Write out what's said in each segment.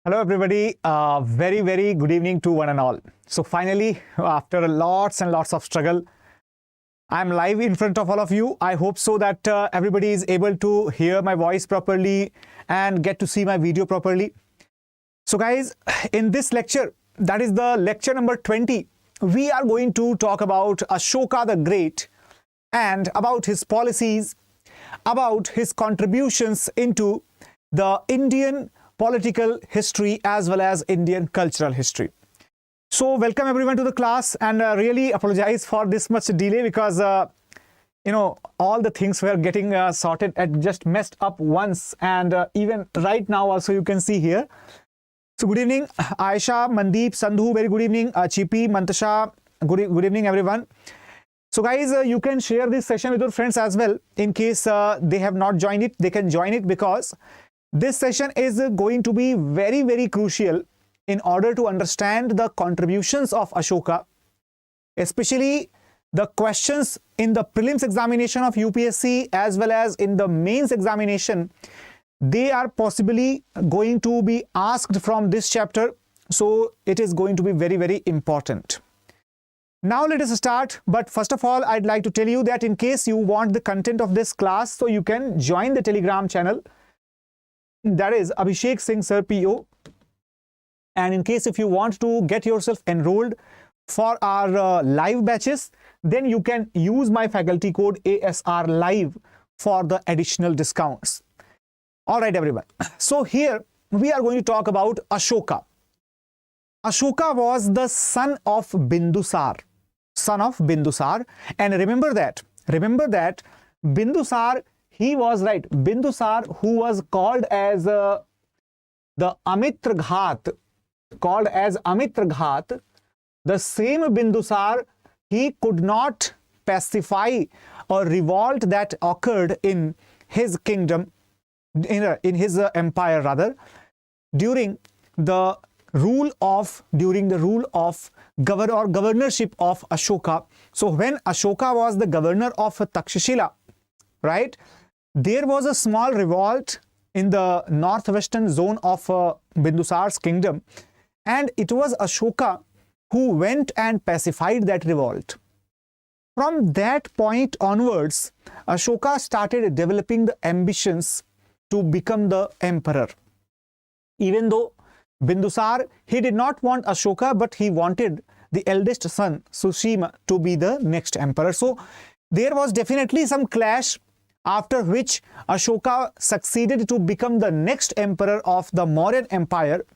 Hello everybody, very good evening to one and all. So finally, after lots and lots of struggle, I'm live in front of all of you. I hope so that everybody is able to hear my voice properly and get to see my video properly. So guys, in this lecture, that is the lecture number 20, we are going to talk about Ashoka the Great and about his policies, about his contributions into the Indian political history as well as Indian cultural history. So welcome everyone to the class, and really apologize for this much delay because all the things were getting sorted and just messed up once, and even right now also you can see here. So good evening Aisha, Mandeep, Sandhu, very good evening, Chipi, Mantasha, good evening everyone. So guys, you can share this session with your friends as well. In case they have not joined it, they can join it, because this session is going to be very crucial in order to understand the contributions of Ashoka, especially the questions in the prelims examination of UPSC as well as in the mains examination. They are possibly going to be asked from this chapter, so it is going to be very important. Now let us start, but first of all I'd like to tell you that in case you want the content of this class, so you can join the Telegram channel, that is Abhishek Singh Sir PO. And in case if you want to get yourself enrolled for our live batches, then you can use my faculty code ASR Live for the additional discounts. All right everyone, so here we are going to talk about Ashoka. Ashoka was the son of Bindusar, and remember that Bindusar, he was right. Bindusar, who was called as the Amitra Ghat, the same Bindusar, he could not pacify or revolt that occurred in his kingdom, in his empire rather, during the rule of governorship of Ashoka. So when Ashoka was the governor of Takshashila, right, there was a small revolt in the northwestern zone of Bindusar's kingdom, and it was Ashoka who went and pacified that revolt. From that point onwards, Ashoka started developing the ambitions to become the emperor. Even though Bindusar, he did not want Ashoka, but he wanted the eldest son, Sushima, to be the next emperor. So there was definitely some clash, after which Ashoka succeeded to become the next emperor of the Mauryan Empire.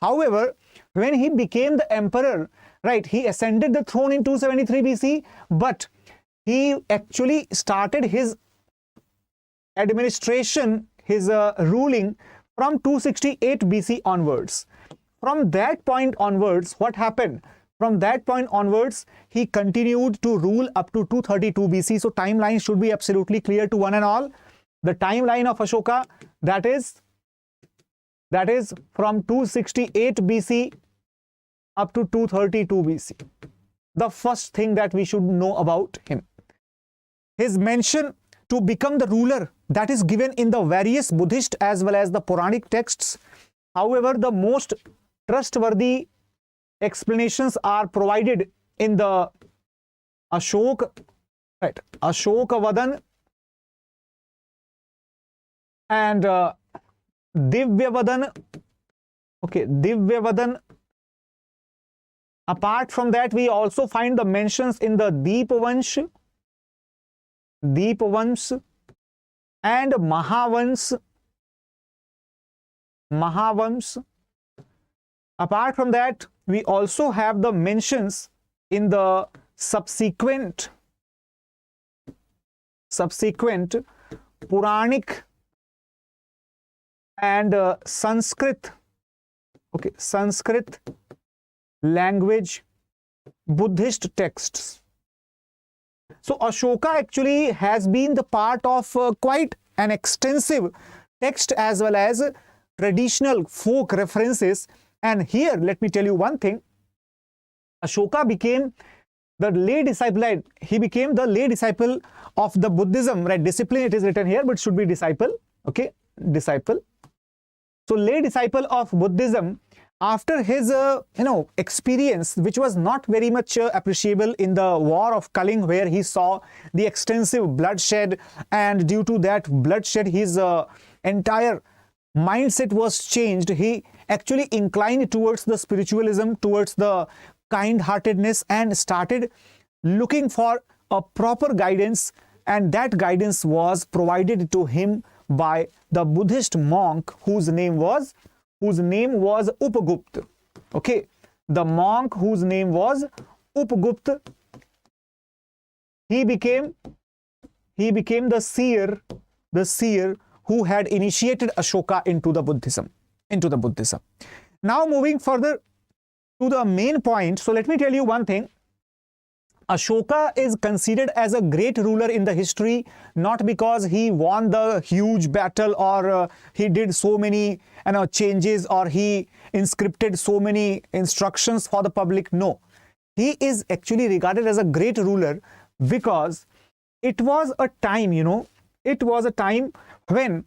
However, when he became the emperor, right, he ascended the throne in 273 BC, but he actually started his administration, his ruling from 268 BC onwards. From that point onwards, what happened? From that point onwards, he continued to rule up to 232 BC. So timeline should be absolutely clear to one and all. The timeline of Ashoka, that is from 268 BC up to 232 BC. The first thing that we should know about him. His mention to become the ruler, that is given in the various Buddhist as well as the Puranic texts. However, the most trustworthy explanations are provided in the Ashoka Vadan and Divya Vadan. Apart from that, we also find the mentions in the Deepavans and Mahavans. Apart from that, we also have the mentions in the subsequent Puranic and Sanskrit language Buddhist texts. So Ashoka actually has been the part of quite an extensive text as well as traditional folk references. And here, let me tell you one thing. Ashoka became the lay disciple. He became the lay disciple of the Buddhism, right? Discipline, it is written here, but should be disciple. Okay, disciple. So lay disciple of Buddhism, after his experience, which was not very much appreciable in the war of Kalinga, where he saw the extensive bloodshed, and due to that bloodshed his entire mindset was changed. He actually inclined towards the spiritualism, towards the kind-heartedness, and started looking for a proper guidance, and that guidance was provided to him by the Buddhist monk whose name was Upagupta. Okay, the monk whose name was Upagupta, he became the seer who had initiated Ashoka into the Buddhism. Now moving further to the main point, so let me tell you one thing. Ashoka is considered as a great ruler in the history, not because he won the huge battle, or he did so many changes, or he inscripted so many instructions for the public. No, he is actually regarded as a great ruler because it was a time, when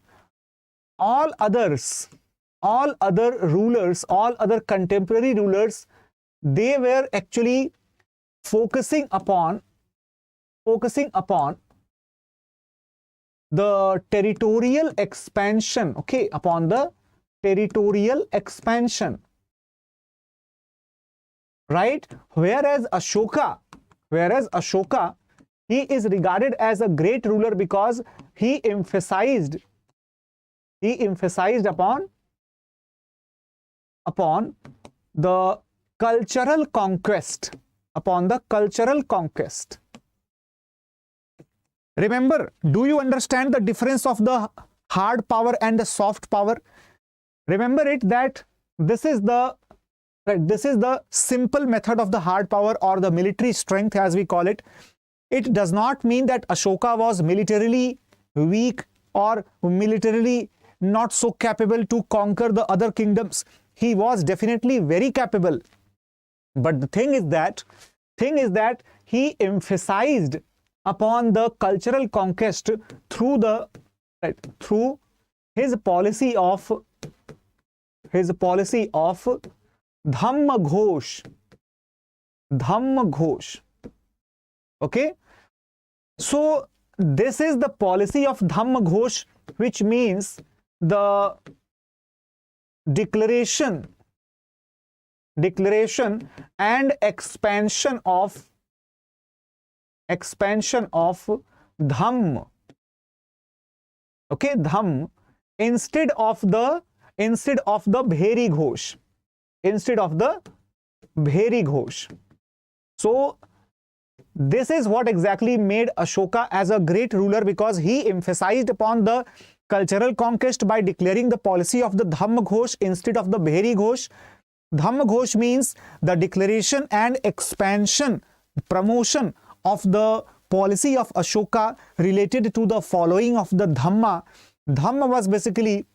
all other contemporary rulers, they were actually focusing upon the territorial expansion, okay, upon the territorial expansion, right? Whereas Ashoka, he is regarded as a great ruler because he emphasized upon the cultural conquest, Remember, do you understand the difference of the hard power and the soft power? Remember it that this is the simple method of the hard power, or the military strength as we call it. It does not mean that Ashoka was militarily weak or militarily not so capable to conquer the other kingdoms. He was definitely very capable. But the thing is that he emphasized upon the cultural conquest through his policy of Dhamma Ghosh. Okay, so this is the policy of Dhamma Ghosh, which means the declaration and expansion of Dhamma. Okay, Dhamma instead of the Bheri Ghosh. So this is what exactly made Ashoka as a great ruler, because he emphasized upon the cultural conquest by declaring the policy of the Dhamma Ghosh instead of the Bheri Ghosh. Dhamma Ghosh means the declaration and expansion, promotion of the policy of Ashoka related to the following of the Dhamma. Dhamma was basically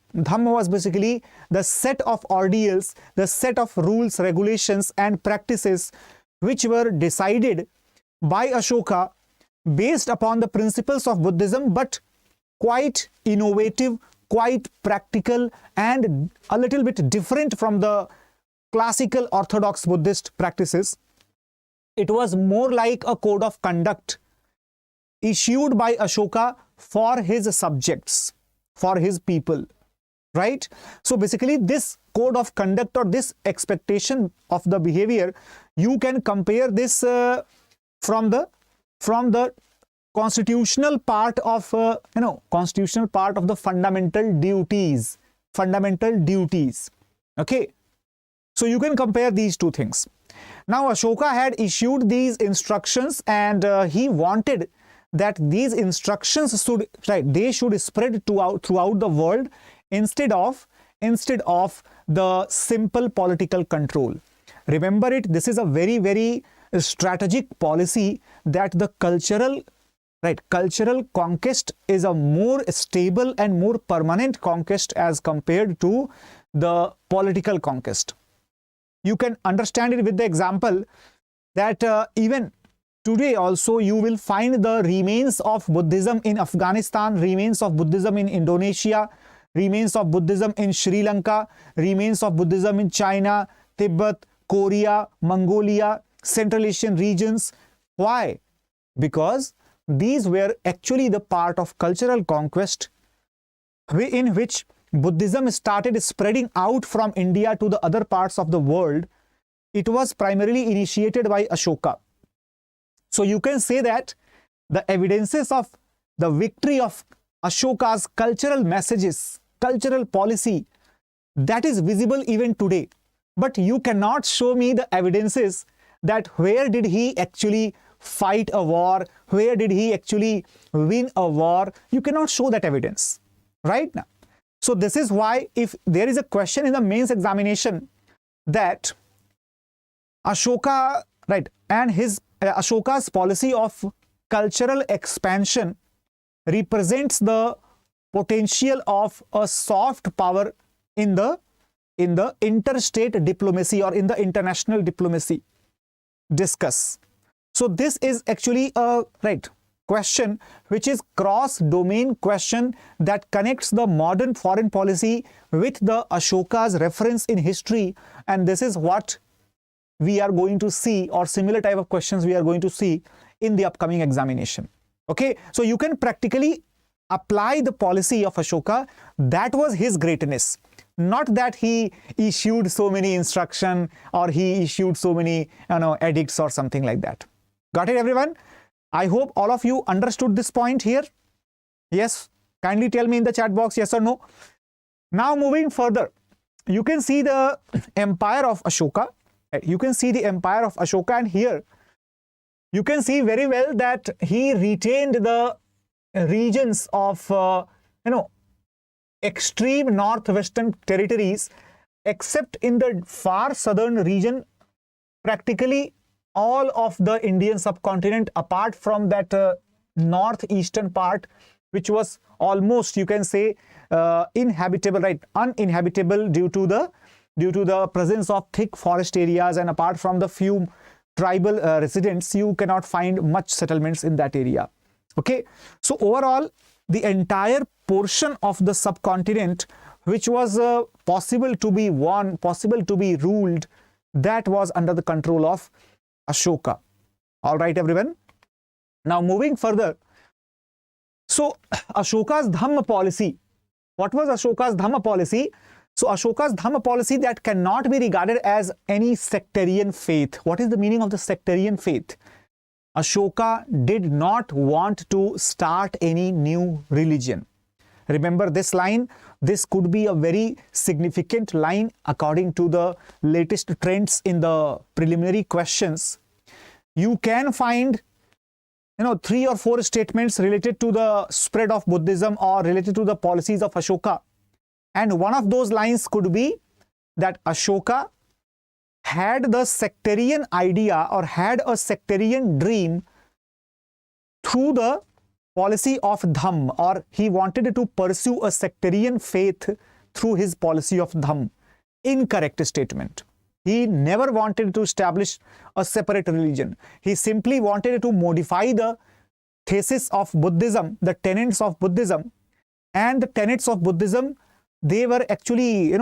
the set of ordeals, the set of rules, regulations and practices which were decided by Ashoka based upon the principles of Buddhism, but quite innovative, quite practical, and a little bit different from the classical orthodox Buddhist practices. It was more like a code of conduct issued by Ashoka for his subjects, for his people, right? So basically this code of conduct, or this expectation of the behavior, you can compare this from the constitutional part of the fundamental duties. Okay, so you can compare these two things. Now Ashoka had issued these instructions, and he wanted that these instructions should spread throughout the world instead of the simple political control. Remember it, this is a very, very strategic policy, that the cultural conquest is a more stable and more permanent conquest as compared to the political conquest. You can understand it with the example that even today also you will find the remains of Buddhism in Afghanistan, remains of Buddhism in Indonesia, remains of Buddhism in Sri Lanka, remains of Buddhism in China, Tibet, Korea, Mongolia, Central Asian regions. Why? Because these were actually the part of cultural conquest in which Buddhism started spreading out from India to the other parts of the world. It was primarily initiated by Ashoka. So you can say that the evidences of the victory of Ashoka's cultural messages, cultural policy, that is visible even today. But you cannot show me the evidences that where did he actually fight a war, where did he actually win a war. You cannot show that evidence, right? Now, so this is why if there is a question in the mains examination that Ashoka, right, and his Ashoka's policy of cultural expansion represents the potential of a soft power in the interstate diplomacy or in the international diplomacy, discuss. So this is actually a question which is cross-domain question that connects the modern foreign policy with the Ashoka's reference in history, and this is what we are going to see, or similar type of questions we are going to see in the upcoming examination. Okay, so you can practically apply the policy of Ashoka. That was his greatness, not that he issued so many instructions or he issued so many edicts or something like that. Got it, everyone? I hope all of you understood this point here. Yes, kindly tell me in the chat box yes or no. Now moving further, you can see the empire of Ashoka. You can see the empire of Ashoka, and here you can see very well that he retained the regions of extreme northwestern territories, except in the far southern region. Practically all of the Indian subcontinent, apart from that northeastern part, which was almost, you can say, inhabitable, right, uninhabitable due to the presence of thick forest areas, and apart from the few tribal residents, you cannot find much settlements in that area. Okay, so overall the entire portion of the subcontinent which was possible to be won, possible to be ruled, that was under the control of Ashoka. All right, everyone. Now moving further, so Ashoka's Dhamma policy. What was Ashoka's Dhamma policy? So Ashoka's Dhamma policy that cannot be regarded as any sectarian faith. What is the meaning of the sectarian faith? Ashoka did not want to start any new religion. Remember this line. This could be a very significant line according to the latest trends in the preliminary questions. You can find 3 or 4 statements related to the spread of Buddhism or related to the policies of Ashoka. And one of those lines could be that Ashoka had the sectarian idea or had a sectarian dream through the policy of Dhamma, or he wanted to pursue a sectarian faith through his policy of Dhamma. Incorrect statement. He never wanted to establish a separate religion. He simply wanted to modify the thesis of Buddhism, the tenets of Buddhism, and the tenets of Buddhism, they were actually,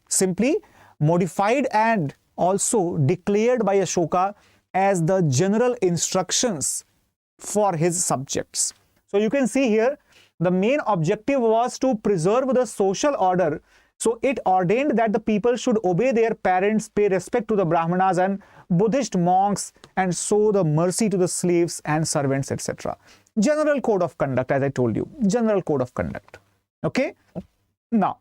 simply modified and also declared by Ashoka as the general instructions for his subjects. So you can see here, the main objective was to preserve the social order. So it ordained that the people should obey their parents, pay respect to the Brahmanas and Buddhist monks, and show the mercy to the slaves and servants, etc. General code of conduct, as I told you, general code of conduct. Okay. Now,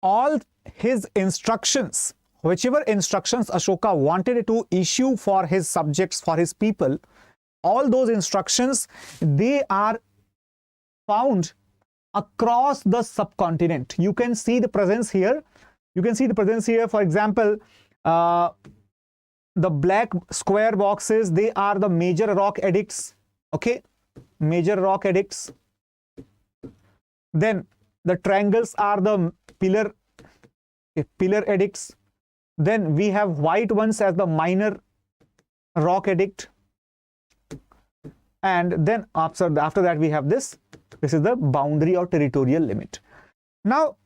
all his instructions, whichever instructions Ashoka wanted to issue for his subjects, for his people, all those instructions, they are found across the subcontinent. You can see the presence here. You can see the presence here. For example, the black square boxes, they are the major rock edicts. Okay, major rock edicts. Then the triangles are the pillar edicts. Then we have white ones as the minor rock edict. And then after that we have this This is the boundary or territorial limit. Now,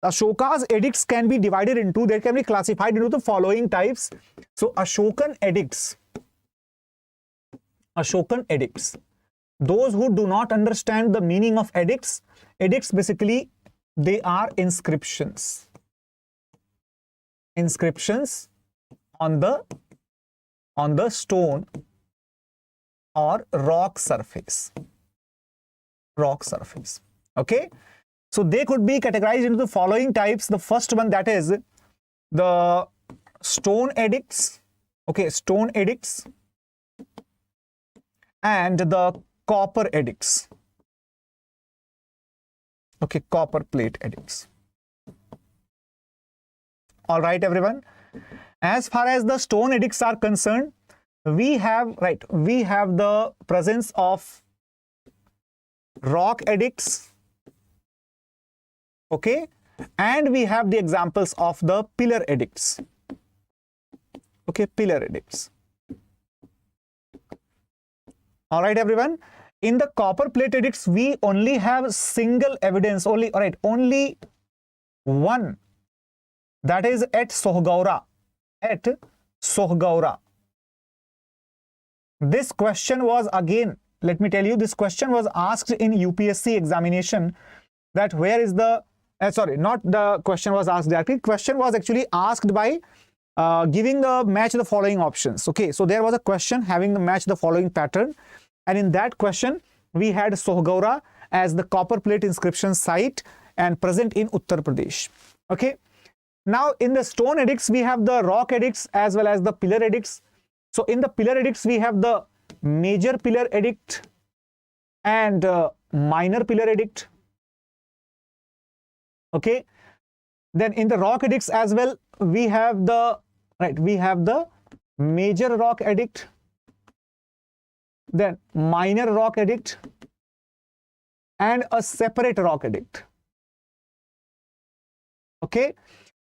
Ashoka's edicts can be divided into, they can be classified into the following types. So, Ashokan edicts. Ashokan edicts. Those who do not understand the meaning of edicts basically, they are inscriptions. Inscriptions on the stone or rock surface. Rock surface. Okay. So they could be categorized into the following types. The first one, that is the stone edicts. Okay, stone edicts and the copper edicts. Okay, copper plate edicts. All right, everyone. As far as the stone edicts are concerned, we have the presence of rock edicts. Okay, and we have the examples of the pillar edicts. Okay, pillar edicts. All right, everyone. In the copper plate edicts, we only have single evidence, only one. That is at Sohgaura. At Sohgaura. This question was, again, let me tell you, this question was asked in UPSC examination, that where is the, sorry, not the question was asked directly. Question was actually asked by giving the match the following options. Okay, so there was a question having the match the following pattern. And in that question, we had Sohgaura as the copper plate inscription site and present in Uttar Pradesh. Okay. Now, in the stone edicts, we have the rock edicts as well as the pillar edicts. So, in the pillar edicts, we have the major pillar edict and minor pillar edict. Okay. Then in the rock edicts as well, we have the major rock edict, then minor rock edict, and a separate rock edict. Okay.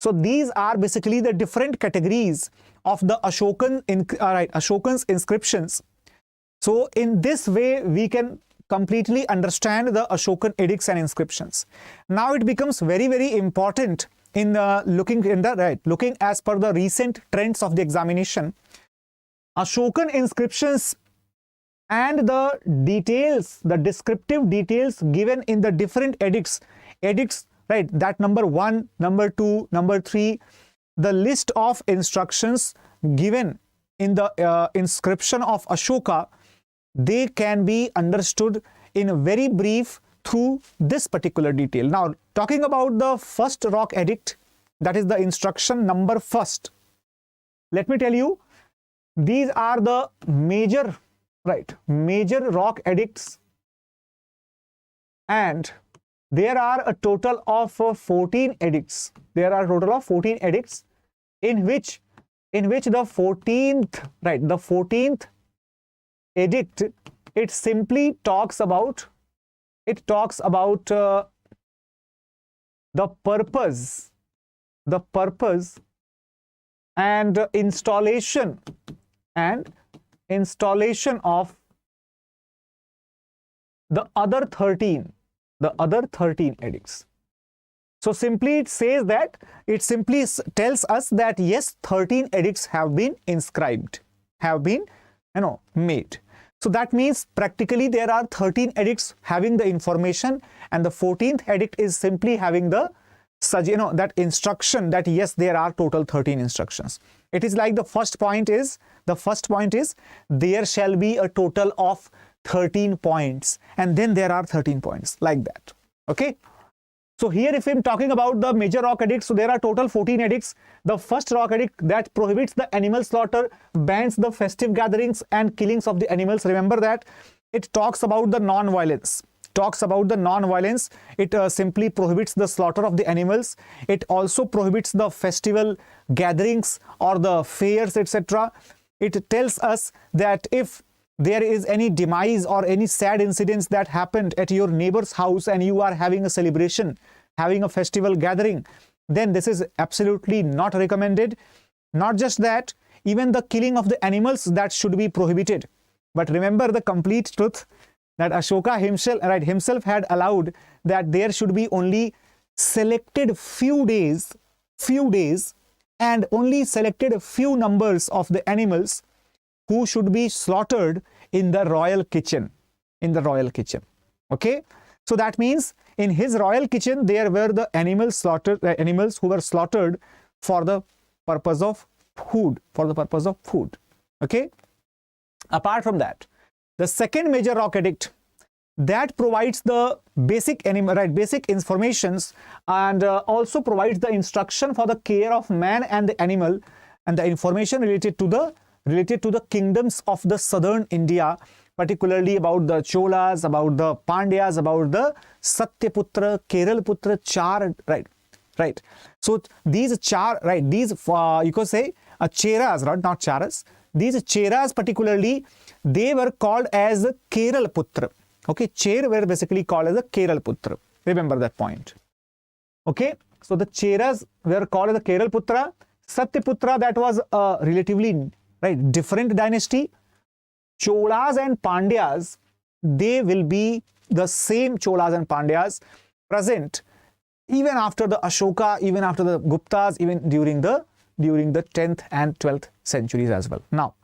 So these are basically the different categories of the Ashokan's inscriptions. So in this way, we can completely understand the Ashokan edicts and inscriptions. Now it becomes very, very important in looking as per the recent trends of the examination. Ashokan inscriptions and the details, the descriptive details given in the different edicts, right, that number 1, number 2, number 3, the list of instructions given in the inscription of Ashoka, they can be understood in very brief through this particular detail. Now, talking about the first rock edict, that is the instruction number first. Let me tell you, these are the major rock edicts, and there are a total of 14 edicts. There are a total of 14 edicts in which the 14th edict, it simply talks about the purpose and installation of the other 13 edicts. So simply it says that, it simply tells us that yes, 13 edicts have been inscribed, have been made. So that means practically there are 13 edicts having the information, and the 14th edict is simply having the that instruction that yes, there are total 13 instructions. It is like the first point is there shall be a total of 13 points, and then there are 13 points, like that. Okay. So here, if I'm talking about the major rock edicts, so there are total 14 edicts. The first rock edict that prohibits the animal slaughter, bans the festive gatherings and killings of the animals. Remember that it talks about the non-violence. It simply prohibits the slaughter of the animals. It also prohibits the festival gatherings or the fairs, etc. It tells us that if there is any demise or any sad incidents that happened at your neighbor's house and you are having a celebration, having a festival gathering, then this is absolutely not recommended. Not just that, even the killing of the animals, that should be prohibited. But remember the complete truth, that Ashoka himself had allowed that there should be only selected few days and only selected a few numbers of the animals who should be slaughtered in the royal kitchen. Okay, so that means in his royal kitchen there were the animals who were slaughtered for the purpose of food, okay. Apart from that, the second major rock edict that provides the basic informations and also provides the instruction for the care of man and the animal, and the information related to the kingdoms of the southern India, particularly about the Cholas, about the Pandyas, about the Satyaputra, Keralputra, Char, right. So these you could say Cheras, not Charas. These Cheras particularly, they were called as Keralputra. Okay, Cher were basically called as a Keralputra. Remember that point. Okay, so the Cheras were called as a Keralputra. Satyaputra, that was a relatively different dynasty. Cholas and Pandyas, they will be the same Cholas and Pandyas present even after the Ashoka, even after the Guptas, even during the 10th and 12th centuries as well. Now,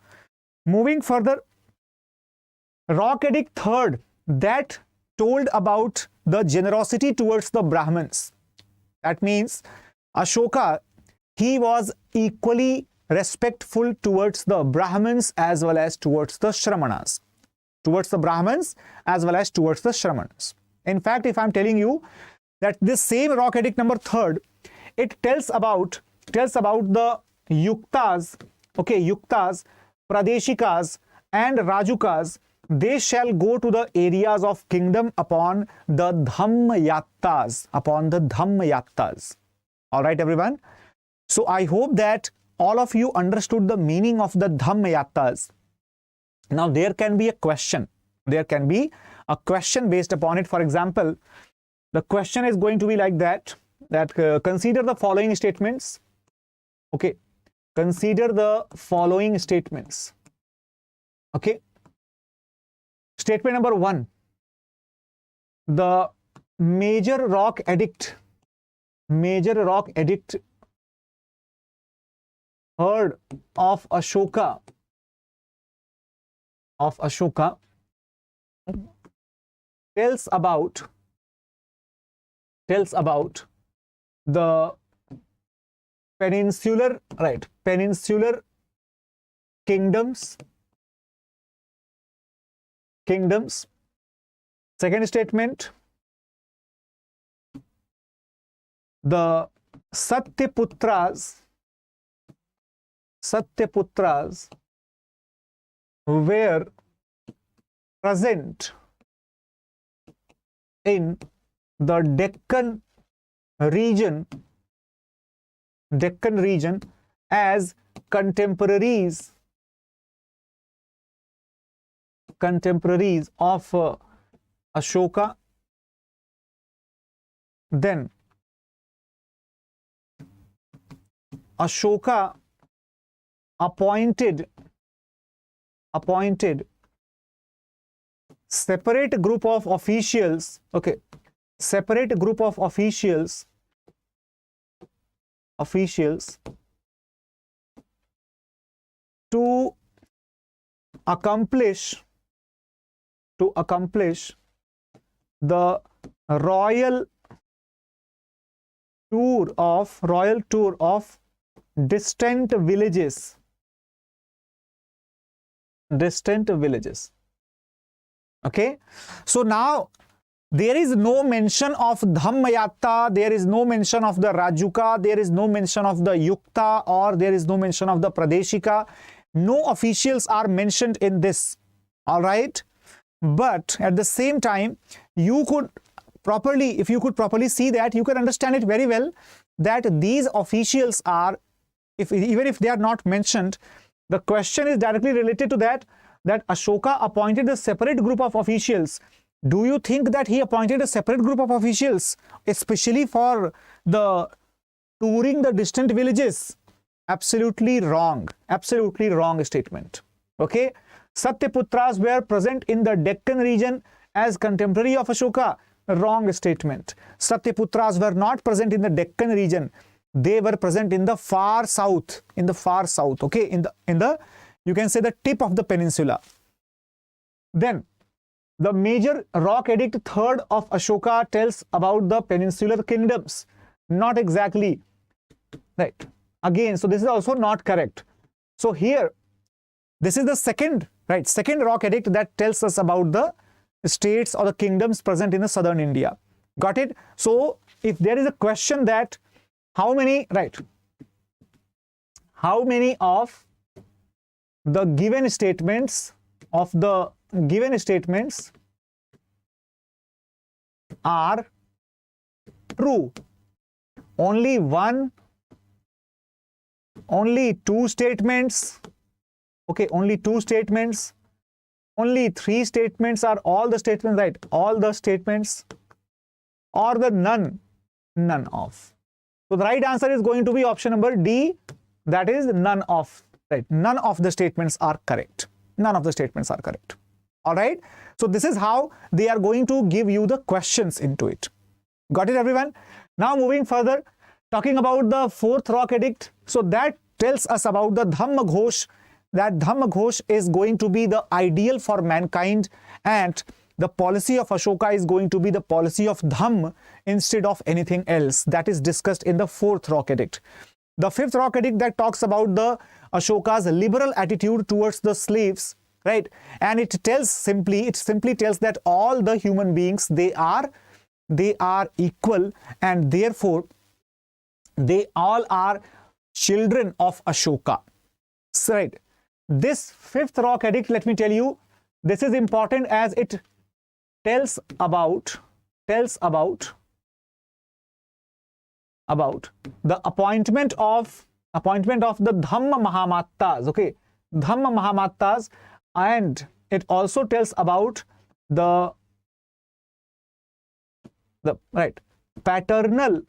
moving further, Rock Edict third, that told about the generosity towards the Brahmins. That means Ashoka, he was equally respectful towards the Brahmins as well as towards the Shramanas. Towards the Brahmins as well as towards the Shramanas. In fact, if I'm telling you that this same Rock Edict number third, it tells about the Yuktas, okay, Yuktas, Pradeshikas and Rajukas, they shall go to the areas of kingdom upon the Dhammayattas, All right, everyone. So I hope that all of you understood the meaning of the Dhammayattas. Now there can be a question. There can be a question based upon it. For example, the question is going to be like that consider the following statements. Okay, consider the following statements. Okay. Statement number 1. The major rock edict heard of Ashoka tells about the peninsular kingdoms. Second statement, the Satyaputras were present in the Deccan region as contemporaries of Ashoka. Then Ashoka appointed separate group of officials, okay, to accomplish the royal tour of distant villages. Okay, so now there is no mention of Dhammayatta, there is no mention of the Rajuka, there is no mention of the Yukta, or there is no mention of the Pradeshika. No officials are mentioned in this. All right, but at the same time, if you could properly see that, you can understand it very well that these officials are, even if they are not mentioned, the question is directly related to that Ashoka appointed a separate group of officials. Do you think that he appointed a separate group of officials especially for the touring the distant villages? Absolutely wrong statement. Okay, Satyaputras were present in the Deccan region as contemporary of Ashoka. Wrong statement. Satyaputras were not present in the Deccan region. They were present in the far south. In the far south. Okay. In the you can say the tip of the peninsula. Then the major rock edict, third of Ashoka, tells about the peninsular kingdoms. Not exactly. Right. Again, so this is also not correct. So here, this is the second rock edict that tells us about the states or the kingdoms present in the southern India. Got it? So if there is a question that how many of the given statements are true, only one, only two statements, okay, only two statements, only three statements, are all the statements right? All the statements, or the none of. So the right answer is going to be option number D, that is none of. Right? None of the statements are correct. None of the statements are correct. All right. So this is how they are going to give you the questions into it. Got it, everyone? Now moving further, talking about the fourth rock edict. So that tells us about the Dhamma Ghosh. That Dhamma Ghosh is going to be the ideal for mankind, and the policy of Ashoka is going to be the policy of Dhamma instead of anything else. That is discussed in the fourth rock edict. The fifth rock edict that talks about the Ashoka's liberal attitude towards the slaves, right? And it simply tells that all the human beings, they are equal, and therefore they all are children of Ashoka. So, right. This fifth rock edict, let me tell you, this is important as it tells about the appointment of the Dhamma Mahamattas, okay, Dhamma Mahamattas, and it also tells about the paternal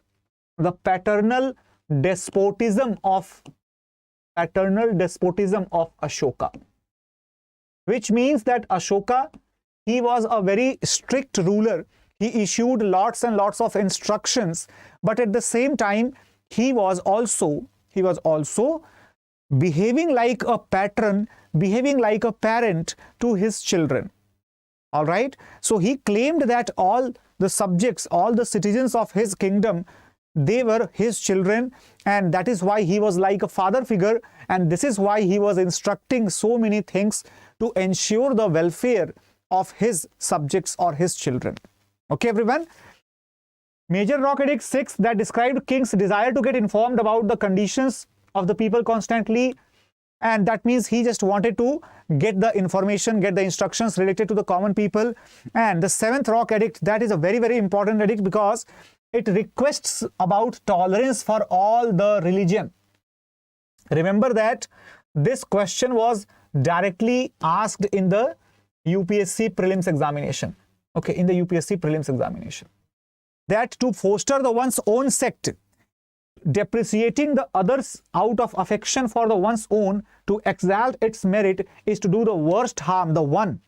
despotism of Ashoka, which means that Ashoka, he was a very strict ruler. He issued lots and lots of instructions, but at the same time, he was also behaving like a patron, behaving like a parent to his children. All right. So he claimed that all the subjects, all the citizens of his kingdom, they were his children, and that is why he was like a father figure, and this is why he was instructing so many things to ensure the welfare of his subjects or his children. Okay, everyone. Major rock edict 6 that described king's desire to get informed about the conditions of the people constantly, and that means he just wanted to get the information, get the instructions related to the common people. And the seventh rock edict, that is a very, very important edict because it requests about tolerance for all the religion. Remember that this question was directly asked in the UPSC prelims examination. Okay, in the UPSC prelims examination. That to foster the one's own sect, depreciating the others out of affection for the one's own, to exalt its merit, is to do the worst harm, the one.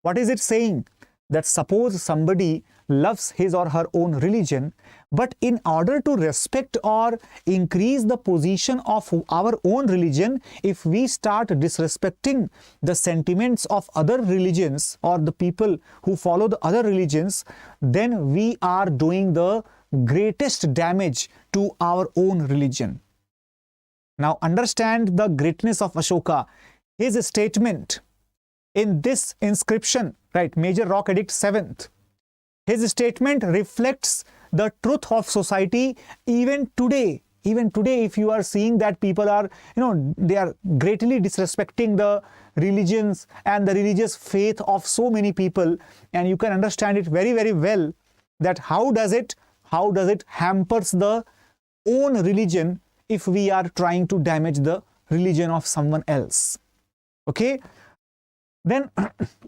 What is it saying? That suppose somebody loves his or her own religion, but in order to respect or increase the position of our own religion, if we start disrespecting the sentiments of other religions or the people who follow the other religions, then we are doing the greatest damage to our own religion. Now understand the greatness of Ashoka. His statement in this inscription, right, Major Rock Edict 7th, his statement reflects the truth of society even today. Even today, if you are seeing that people are, they are greatly disrespecting the religions and the religious faith of so many people, and you can understand it very, very well that how does it hampers the own religion if we are trying to damage the religion of someone else. Okay. Then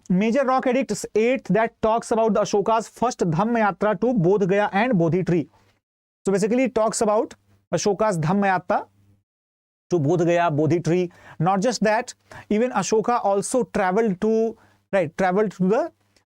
Major Rock Edict 8 that talks about the Ashoka's first Dhamma Yatra to Bodh Gaya and Bodhi tree. So basically it talks about Ashoka's Dhamma Yatra to Bodh Gaya, Bodhi tree. Not just that, even Ashoka also traveled to the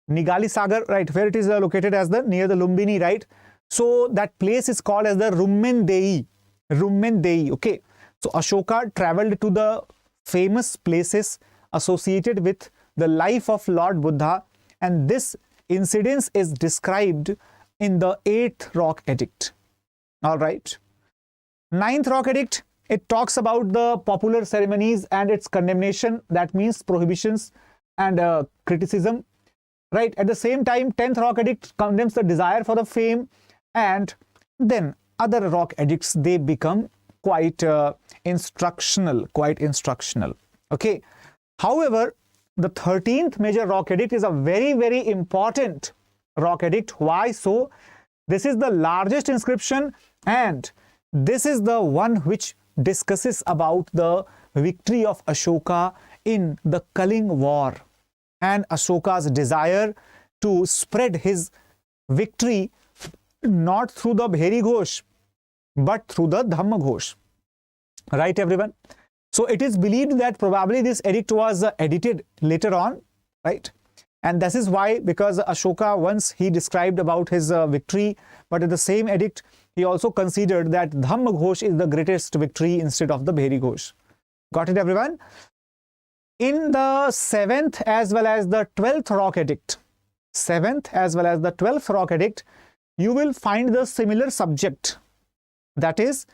Nigali Sagar, right, where it is located as the near the Lumbini, right? So that place is called as the Rummendei. Rummendei, okay. So Ashoka traveled to the famous places associated with the life of Lord Buddha, and this incident is described in the 8th Rock Edict. All right. 9th Rock Edict, it talks about the popular ceremonies and its condemnation, that means prohibitions and criticism. Right. At the same time, 10th Rock Edict condemns the desire for the fame, and then other Rock Edicts, they become quite instructional. Okay. However, the 13th major Rock Edict is a very, very important Rock Edict. Why so? This is the largest inscription, and this is the one which discusses about the victory of Ashoka in the Kalinga war, and Ashoka's desire to spread his victory not through the Bheri Ghosh, but through the Dhamma Ghosh. Right, everyone? So it is believed that probably this edict was edited later on, right? And this is why, because Ashoka, once he described about his victory, but in the same edict, he also considered that Dhamma Ghosh is the greatest victory instead of the Bheri Ghosh. Got it, everyone? In the 7th as well as the 12th Rock Edict, 7th as well as the 12th Rock Edict, you will find the similar subject, that is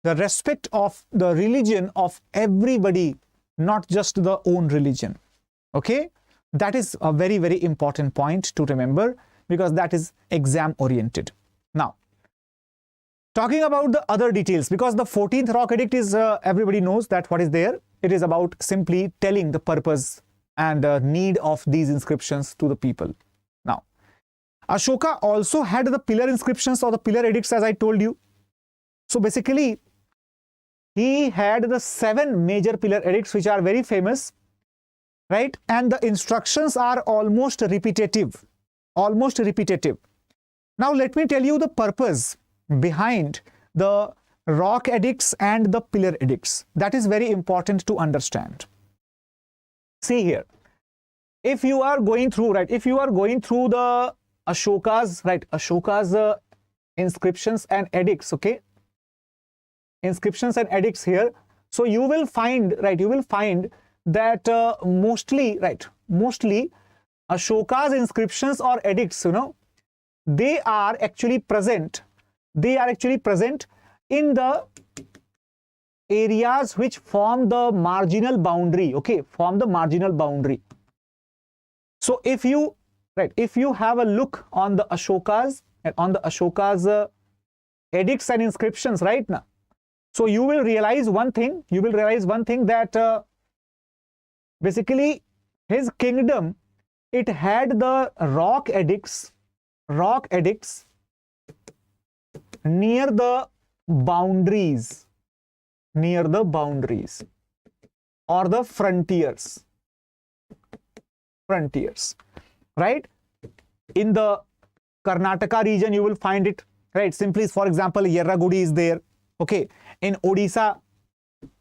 the respect of the religion of everybody, not just the own religion. Okay, that is a very, very important point to remember, because that is exam oriented. Now, talking about the other details, because the 14th Rock Edict is, everybody knows that what is there. It is about simply telling the purpose and need of these inscriptions to the people. Now, Ashoka also had the pillar inscriptions or the pillar edicts, as I told you. So basically, he had the 7 major pillar edicts, which are very famous, right? And the instructions are almost repetitive. Now, let me tell you the purpose behind the Rock Edicts and the pillar edicts. That is very important to understand. See here, if you are going through, right, if you are going through the Ashoka's, right, Ashoka's inscriptions and edicts, okay, inscriptions and edicts here, so you will find, right, you will find that mostly Ashoka's inscriptions or edicts, you know, they are actually present in the areas which form the marginal boundary, okay, form the marginal boundary. So if you, right, if you have a look on the Ashoka's edicts and inscriptions right now, so you will realize one thing, that basically his kingdom, it had the rock edicts near the boundaries or the frontiers, right? In the Karnataka region you will find it, right? Simply, for example, Yerragudi is there, okay? In Odisha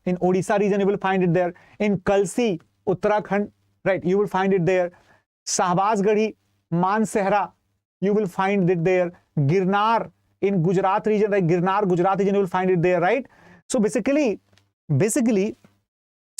region you will find it there. In Kalsi, Uttarakhand, right, you will find it there. Shahbazgarhi, Mansehra, you will find it there. Girnar in Gujarat region, like Girnar, Gujarat region, you will find it there, right? So basically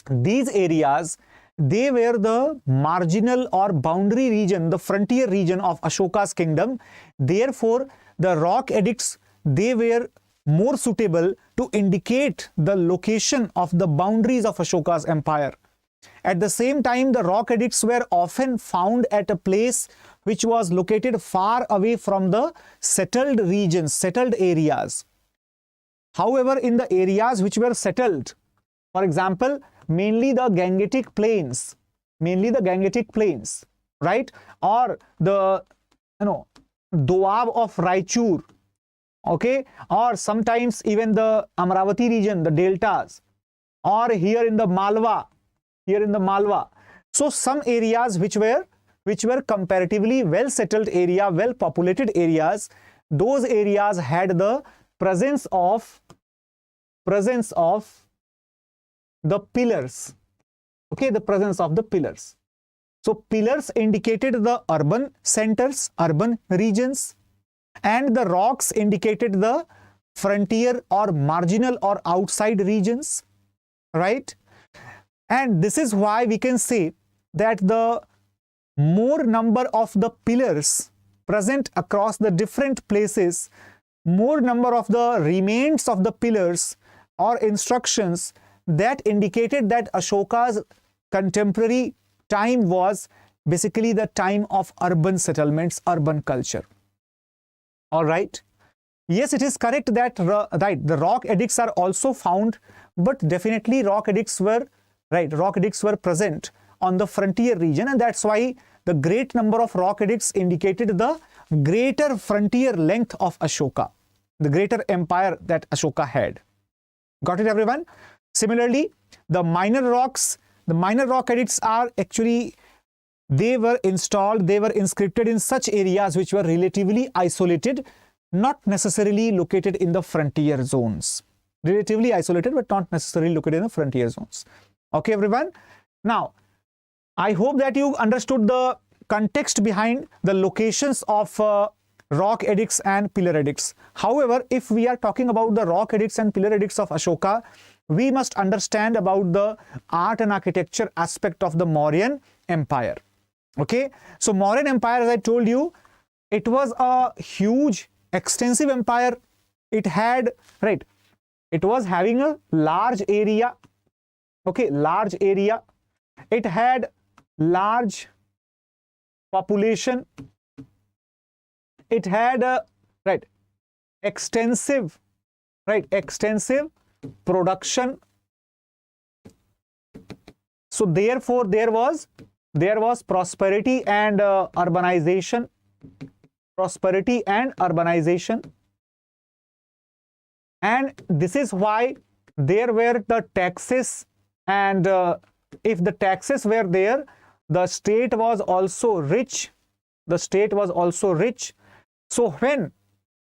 these areas, they were the marginal or boundary region, the frontier region of Ashoka's kingdom. Therefore, the rock edicts, they were more suitable to indicate the location of the boundaries of Ashoka's empire. At the same time, the rock edicts were often found at a place which was located far away from the settled regions, settled areas. However, in the areas which were settled, for example, mainly the Gangetic plains, right? Or the, Doab of Raichur, okay? Or sometimes even the Amravati region, the deltas, or here in the Malwa. So some areas which were comparatively well settled area, well populated areas, those areas had the presence of the pillars, okay, the presence of the pillars. So pillars indicated the urban centers, urban regions, and the rocks indicated the frontier or marginal or outside regions, right? And this is why we can say that the more number of the pillars present across the different places, more number of the remains of the pillars or instructions, that indicated that Ashoka's contemporary time was basically the time of urban settlements, urban culture. All right. Yes, it is correct that the rock edicts are also found, but definitely rock edicts were present on the frontier region, and that's why the great number of rock edicts indicated the greater frontier length of Ashoka, the greater empire that Ashoka had. Got it, everyone? Similarly, the minor rock edicts are actually, they were inscripted in such areas which were relatively isolated, not necessarily located in the frontier zones. Relatively isolated, but not necessarily located in the frontier zones. Okay, everyone? Now, I hope that you understood the context behind the locations of rock edicts and pillar edicts. However, if we are talking about the rock edicts and pillar edicts of Ashoka, we must understand about the art and architecture aspect of the Mauryan Empire. Okay, so Mauryan Empire, as I told you, it was a huge, extensive empire. It had, it was having a large area. Okay, large area. It had large population. It had a extensive production. So therefore there was prosperity and urbanization. And this is why there were the taxes, and if the taxes were there, the state was also rich. So when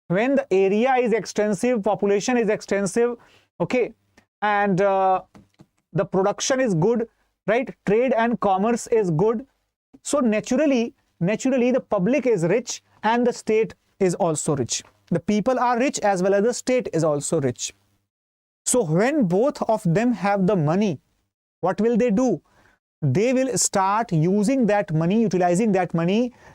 the area is extensive, population is extensive, okay, and the production is good, right? Trade and commerce is good. So naturally the public is rich and the state is also rich. The people are rich as well as the state is also rich. So when both of them have the money, what will they do? They will start utilizing that money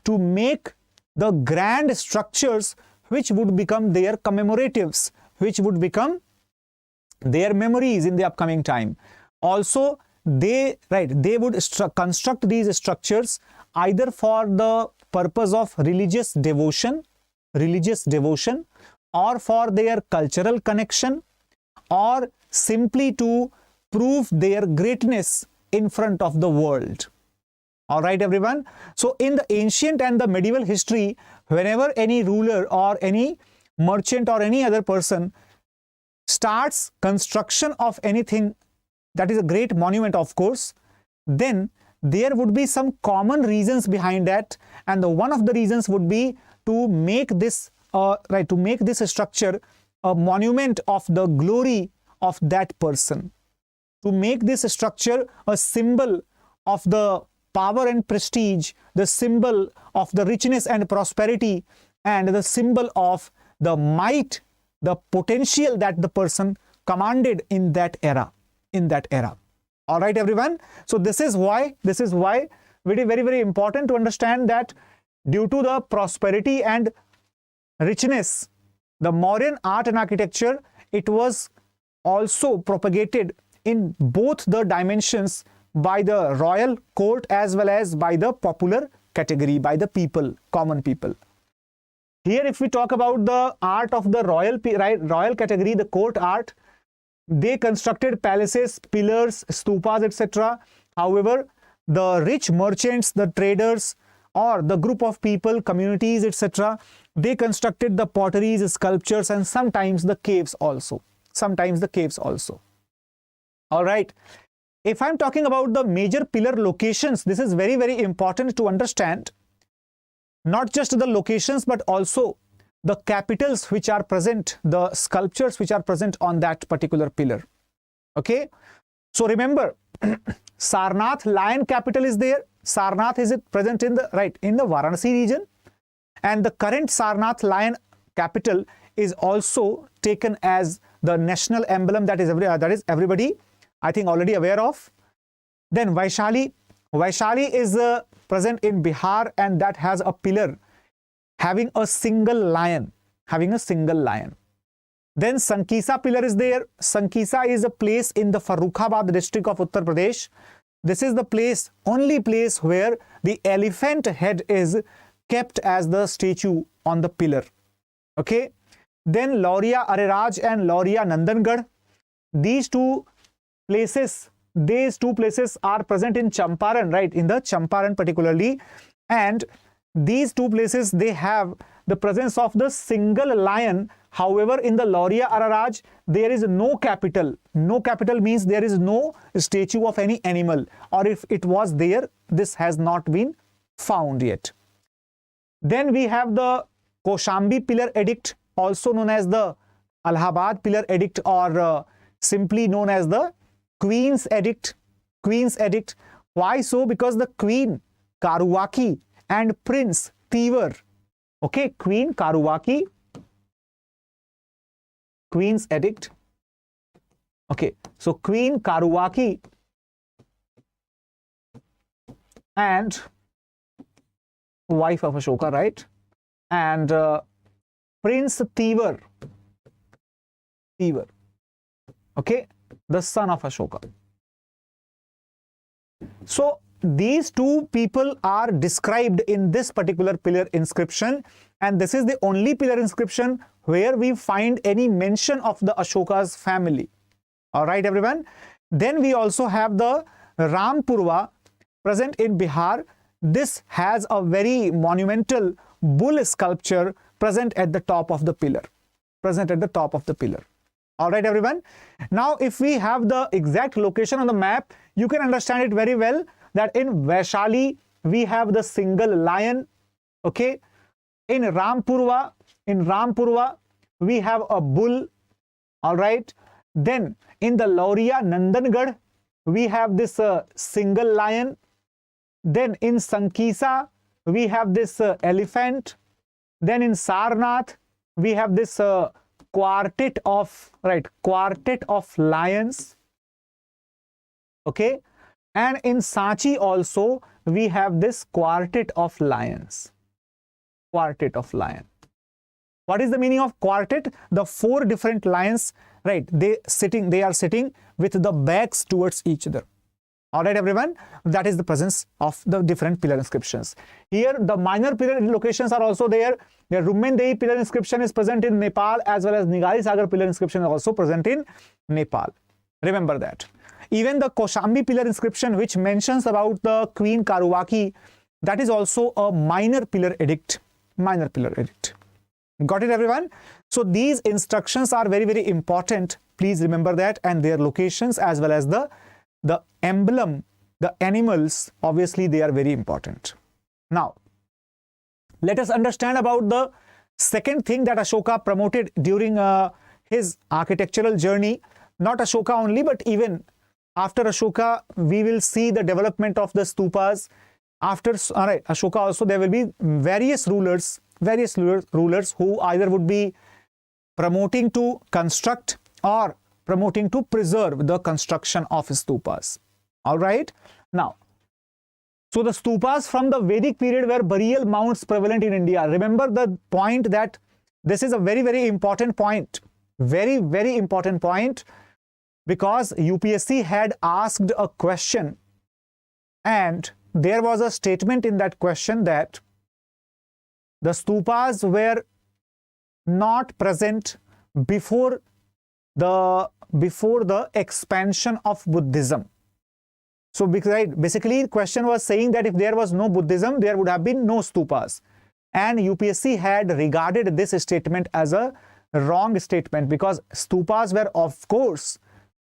to make the grand structures which would become their commemoratives, which would become their memories in the upcoming time. Also, they would construct these structures either for the purpose of religious devotion, or for their cultural connection, or simply to prove their greatness in front of the world. All right, everyone. So in the ancient and the medieval history, whenever any ruler or any merchant or any other person starts construction of anything that is a great monument, of course, then there would be some common reasons behind that, and one of the reasons would be to make this structure a monument of the glory of that person, to make this structure a symbol of the power and prestige, the symbol of the richness and prosperity, and the symbol of the might, the potential that the person commanded in that era. All right, everyone. So this is why very, very, very important to understand that due to the prosperity and richness, the Mauryan art and architecture, it was also propagated in both the dimensions by the royal court as well as by the popular category, by the people, common people. Here, if we talk about the art of the royal category, the court art, they constructed palaces, pillars, stupas, etc. However, the rich merchants, the traders, or the group of people, communities, etc., they constructed the potteries, sculptures, and sometimes the caves also. All right. If I'm talking about the major pillar locations, this is very, very important to understand. Not just the locations, but also the capitals which are present, the sculptures which are present on that particular pillar. Okay. So remember, Sarnath lion capital is there. Sarnath is it present in the in the Varanasi region, and the current Sarnath lion capital is also taken as the national emblem that is everybody I think already aware of. Then Vaishali is present in Bihar, and that has a pillar having a single lion, Then Sankisa pillar is there. Sankisa is a place in the Farrukhabad district of Uttar Pradesh. This is the place, only place where the elephant head is kept as the statue on the pillar. Okay. Then Lauria Ariraj and Lauria Nandangarh. These two places are present in Champaran, in the Champaran particularly. And these two places, they have the presence of the single lion. However, in the Lauria Ariraj, there is no capital. No capital means there is no statue of any animal, or if it was there, this has not been found yet. Then we have the Koshambi Pillar Edict, also known as the Allahabad Pillar Edict, or simply known as the Queen's Edict. Queen's Edict. Why so? Because the Queen Karuwaki and Prince Tiwar. Okay, Queen Karuwaki, Queen's Edict. Okay, so Queen Karuwaki and wife of Ashoka, right? And Prince Tiwar. Okay, the son of Ashoka. So these two people are described in this particular pillar inscription, and this is the only pillar inscription where we find any mention of the Ashoka's family. All right, everyone. Then we also have the Rampurva present in Bihar. This has a very monumental bull sculpture present at the top of the pillar. All right, everyone. Now, if we have the exact location on the map, you can understand it very well that in Vaishali, we have the single lion. Okay. In Rampurva, we have a bull. All right. Then in the Lauria Nandangarh, we have this single lion. Then in Sankisa, we have this elephant. Then in Sarnath, we have this quartet of lions. Okay. And in Sanchi also, we have this quartet of lions. What is the meaning of quartet? The four different lions, they are sitting with the backs towards each other. All right, everyone. That is the presence of the different pillar inscriptions. Here, the minor pillar locations are also there. The Rumendehi pillar inscription is present in Nepal, as well as Nigali Sagar pillar inscription is also present in Nepal. Remember that. Even the Koshambi pillar inscription, which mentions about the Queen Karuwaki, that is also a minor pillar edict. Got it, everyone? So these instructions are very, very important. Please remember that, and their locations as well as the emblem, the animals, obviously they are very important. Now, let us understand about the second thing that Ashoka promoted during his architectural journey. Not Ashoka only, but even after Ashoka, we will see the development of the stupas. After Ashoka also, there will be various rulers who either would be promoting to construct or promoting to preserve the construction of stupas. All right. Now, so the stupas from the Vedic period were burial mounds prevalent in India. Remember the point that this is a very, very important point. Very, very important point, because UPSC had asked a question, and there was a statement in that question that the stupas were not present before the expansion of Buddhism. So basically the question was saying that if there was no Buddhism, there would have been no stupas. And UPSC had regarded this statement as a wrong statement, because stupas were of course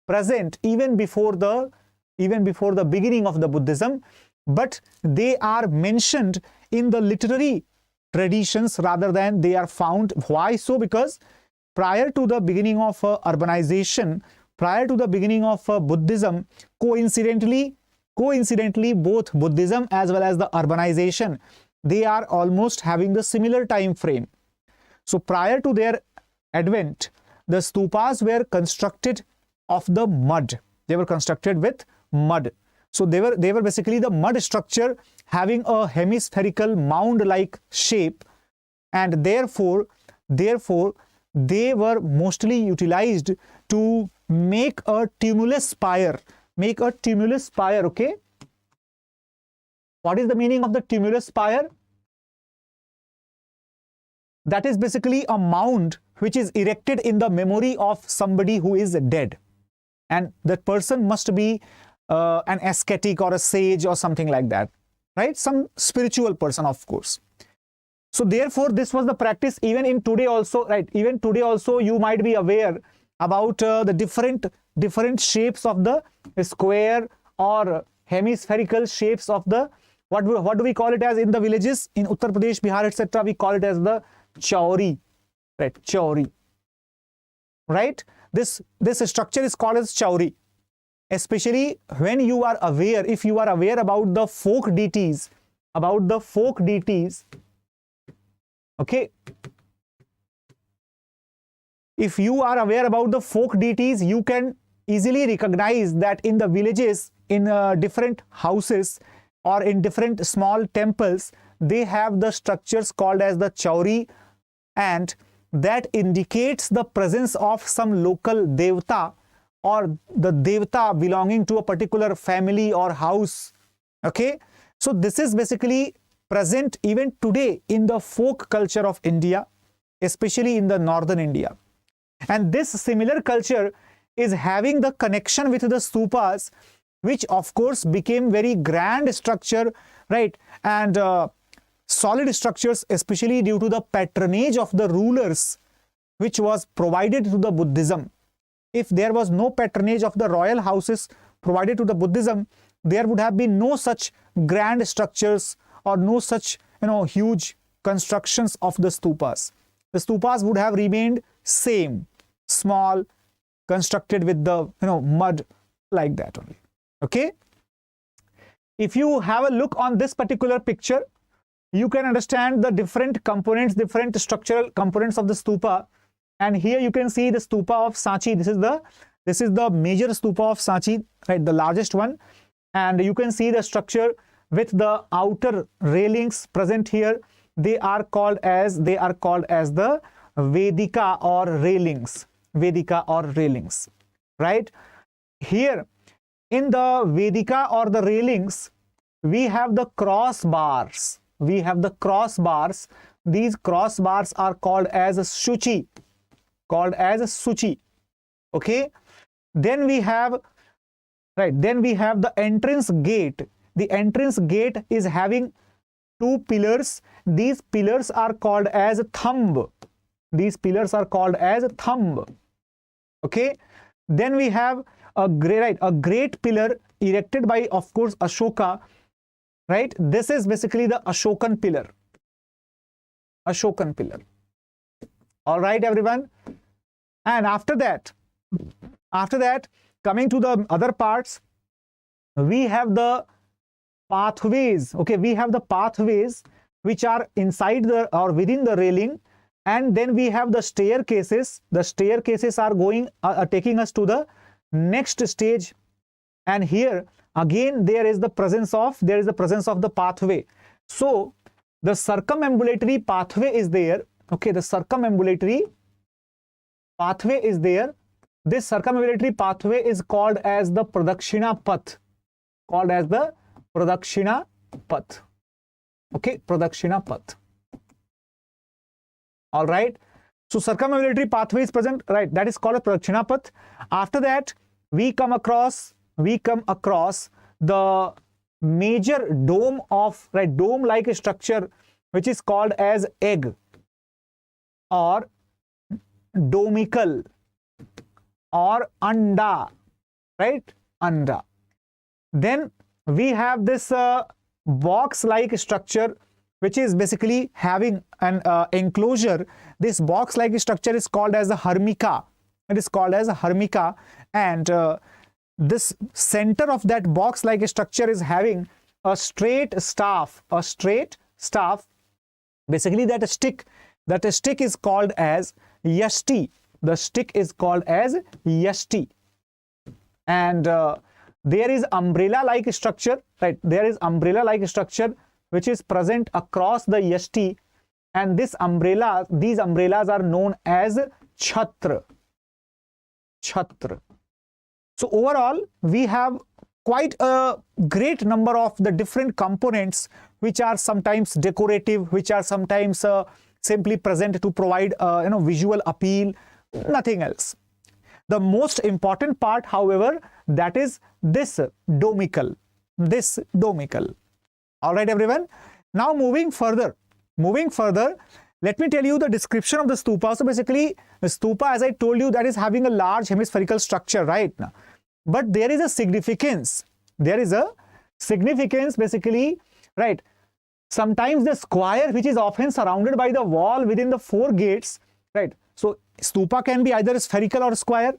present even before the beginning of the Buddhism, but they are mentioned in the literary traditions rather than they are found. Why so? Because prior to the beginning of urbanization, prior to the beginning of Buddhism, coincidentally Coincidentally, both Buddhism as well as the urbanization, they are almost having the similar time frame. So prior to their advent, the stupas were constructed of the mud. They were constructed with mud. So they were basically the mud structure having a hemispherical mound-like shape, and therefore they were mostly utilized to make a tumulus spire. Okay? What is the meaning of the tumulus spire? That is basically a mound which is erected in the memory of somebody who is dead. And that person must be an ascetic or a sage or something like that, right? Some spiritual person, of course. So therefore, this was the practice even in today also, right? Even today also, you might be aware about the different shapes of the square or hemispherical shapes of the, what do we call it as in the villages in Uttar Pradesh, Bihar, etc. We call it as the chauri, right? Chauri, right? This structure is called as chauri. Especially when you are aware, if you are aware about the folk deities, okay? If you are aware about the folk deities, you can easily recognize that in the villages, in different houses or in different small temples, they have the structures called as the chauri, and that indicates the presence of some local devta or the devta belonging to a particular family or house. Okay, so this is basically present even today in the folk culture of India, especially in the northern India. And this similar culture is having the connection with the stupas, which of course became very grand structure, right? And solid structures, especially due to the patronage of the rulers, which was provided to the Buddhism. If there was no patronage of the royal houses provided to the Buddhism, there would have been no such grand structures or no such, huge constructions of the stupas. The stupas would have remained same, small, constructed with the, mud like that only. Okay. If you have a look on this particular picture, you can understand the different components, different structural components of the stupa. And here you can see the stupa of Sanchi. This is the major stupa of Sanchi, right? The largest one. And you can see the structure with the outer railings present here. They are called as the Vedika or railings. Vedika or railings, right? Here in the Vedika or the railings, we have the crossbars. These crossbars are called as Shuchi. Okay. Then we have the entrance gate. The entrance gate is having two pillars. These pillars are called as thumb. Okay. Then we have a great pillar erected by, of course, Ashoka, right? This is basically the Ashokan pillar. All right, everyone. And after that, coming to the other parts, we have the pathways. Okay, we have the pathways which are inside the or within the railing, and then we have the staircases. The staircases are taking us to the next stage. And here again there is the presence of the pathway. So the circumambulatory pathway is there. Okay, the circumambulatory pathway is there. This circumambulatory pathway is called as the Pradakshina Path. Okay, Pradakshina Path. All right. So circumambulatory pathway is present, right? That is called a Pradakshina Path. After that, we come across the major dome-like structure, which is called as egg or domical or anda, right? Anda. Then we have this box-like structure, which is basically having an enclosure. This box-like structure is called as a hermica. It is called as a hermica, and this center of that box like structure is having a straight staff, basically that stick is called as yasti. The stick is called as yasti. And there is umbrella like structure, right? There is umbrella like structure which is present across the yasti, and these umbrellas are known as chhatra. So overall we have quite a great number of the different components which are sometimes decorative, which are sometimes simply present to provide visual appeal, nothing else. The most important part, however, that is this domical. All right, everyone. Now moving further, let me tell you the description of the stupa. So basically, the stupa, as I told you, that is having a large hemispherical structure, right? But there is a significance. Basically, right? Sometimes the square, which is often surrounded by the wall within the 4 gates, right? So stupa can be either spherical or square.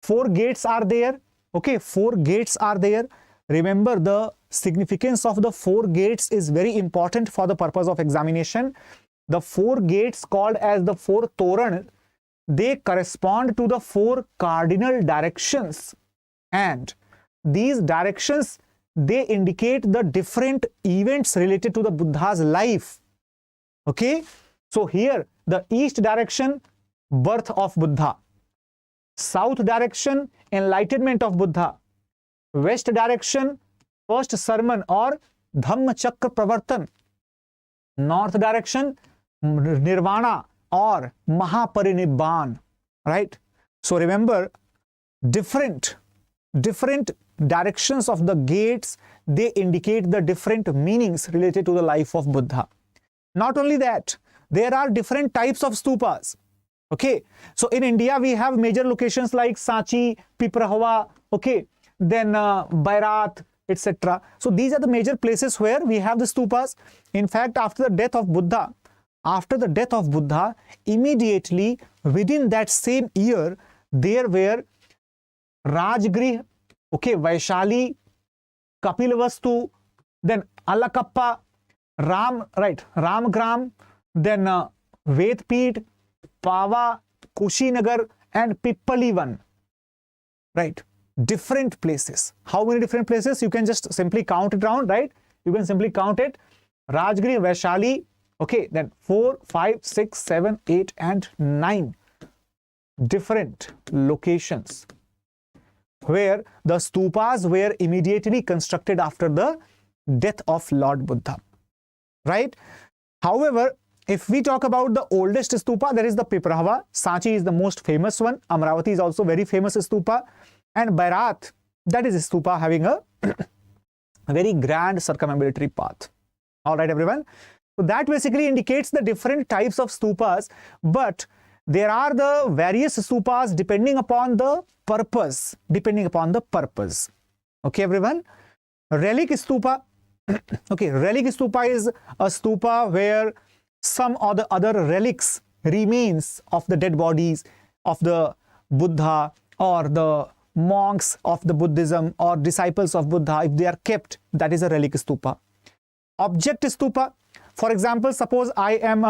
4 gates are there. Okay, 4 gates are there. Remember, the significance of the 4 gates is very important for the purpose of examination. The 4 gates, called as the 4 toran, they correspond to the 4 cardinal directions, and these directions, they indicate the different events related to the Buddha's life. Okay, so here the east direction, birth of Buddha; south direction, enlightenment of Buddha; west direction, first sermon or Dhamma Chakra Pravartan; north direction, Nirvana or Mahaparinibban, right? So remember, different directions of the gates, they indicate the different meanings related to the life of Buddha. Not only that, there are different types of stupas. Okay, so in India we have major locations like Sanchi, Piprahwa, okay, then Bairat, etc. So these are the major places where we have the stupas. In fact, after the death of Buddha, immediately within that same year, there were Rajgrih, okay, Vaishali, Kapilavastu, then Alakappa, Ramgram, then Vedpeet, Pava, Kushinagar, and Pippalivan, right? Different places. How many different places? You can just simply count it down, right? You can simply count it. Rajgrih, Vaishali, okay, then 4, 5, 6, 7, 8, and 9 different locations where the stupas were immediately constructed after the death of Lord Buddha, right? However, if we talk about the oldest stupa, there is the Piprahwa. Sanchi is the most famous one. Amravati is also very famous stupa. And Bairat, that is a stupa having a very grand circumambulatory path. All right, everyone. So that basically indicates the different types of stupas, but there are the various stupas depending upon the purpose. Okay, everyone. Relic stupa. Okay, relic stupa is a stupa where some or the other relics, remains of the dead bodies of the Buddha or the monks of the Buddhism or disciples of Buddha, if they are kept, that is a relic stupa. Object stupa. For example, suppose I am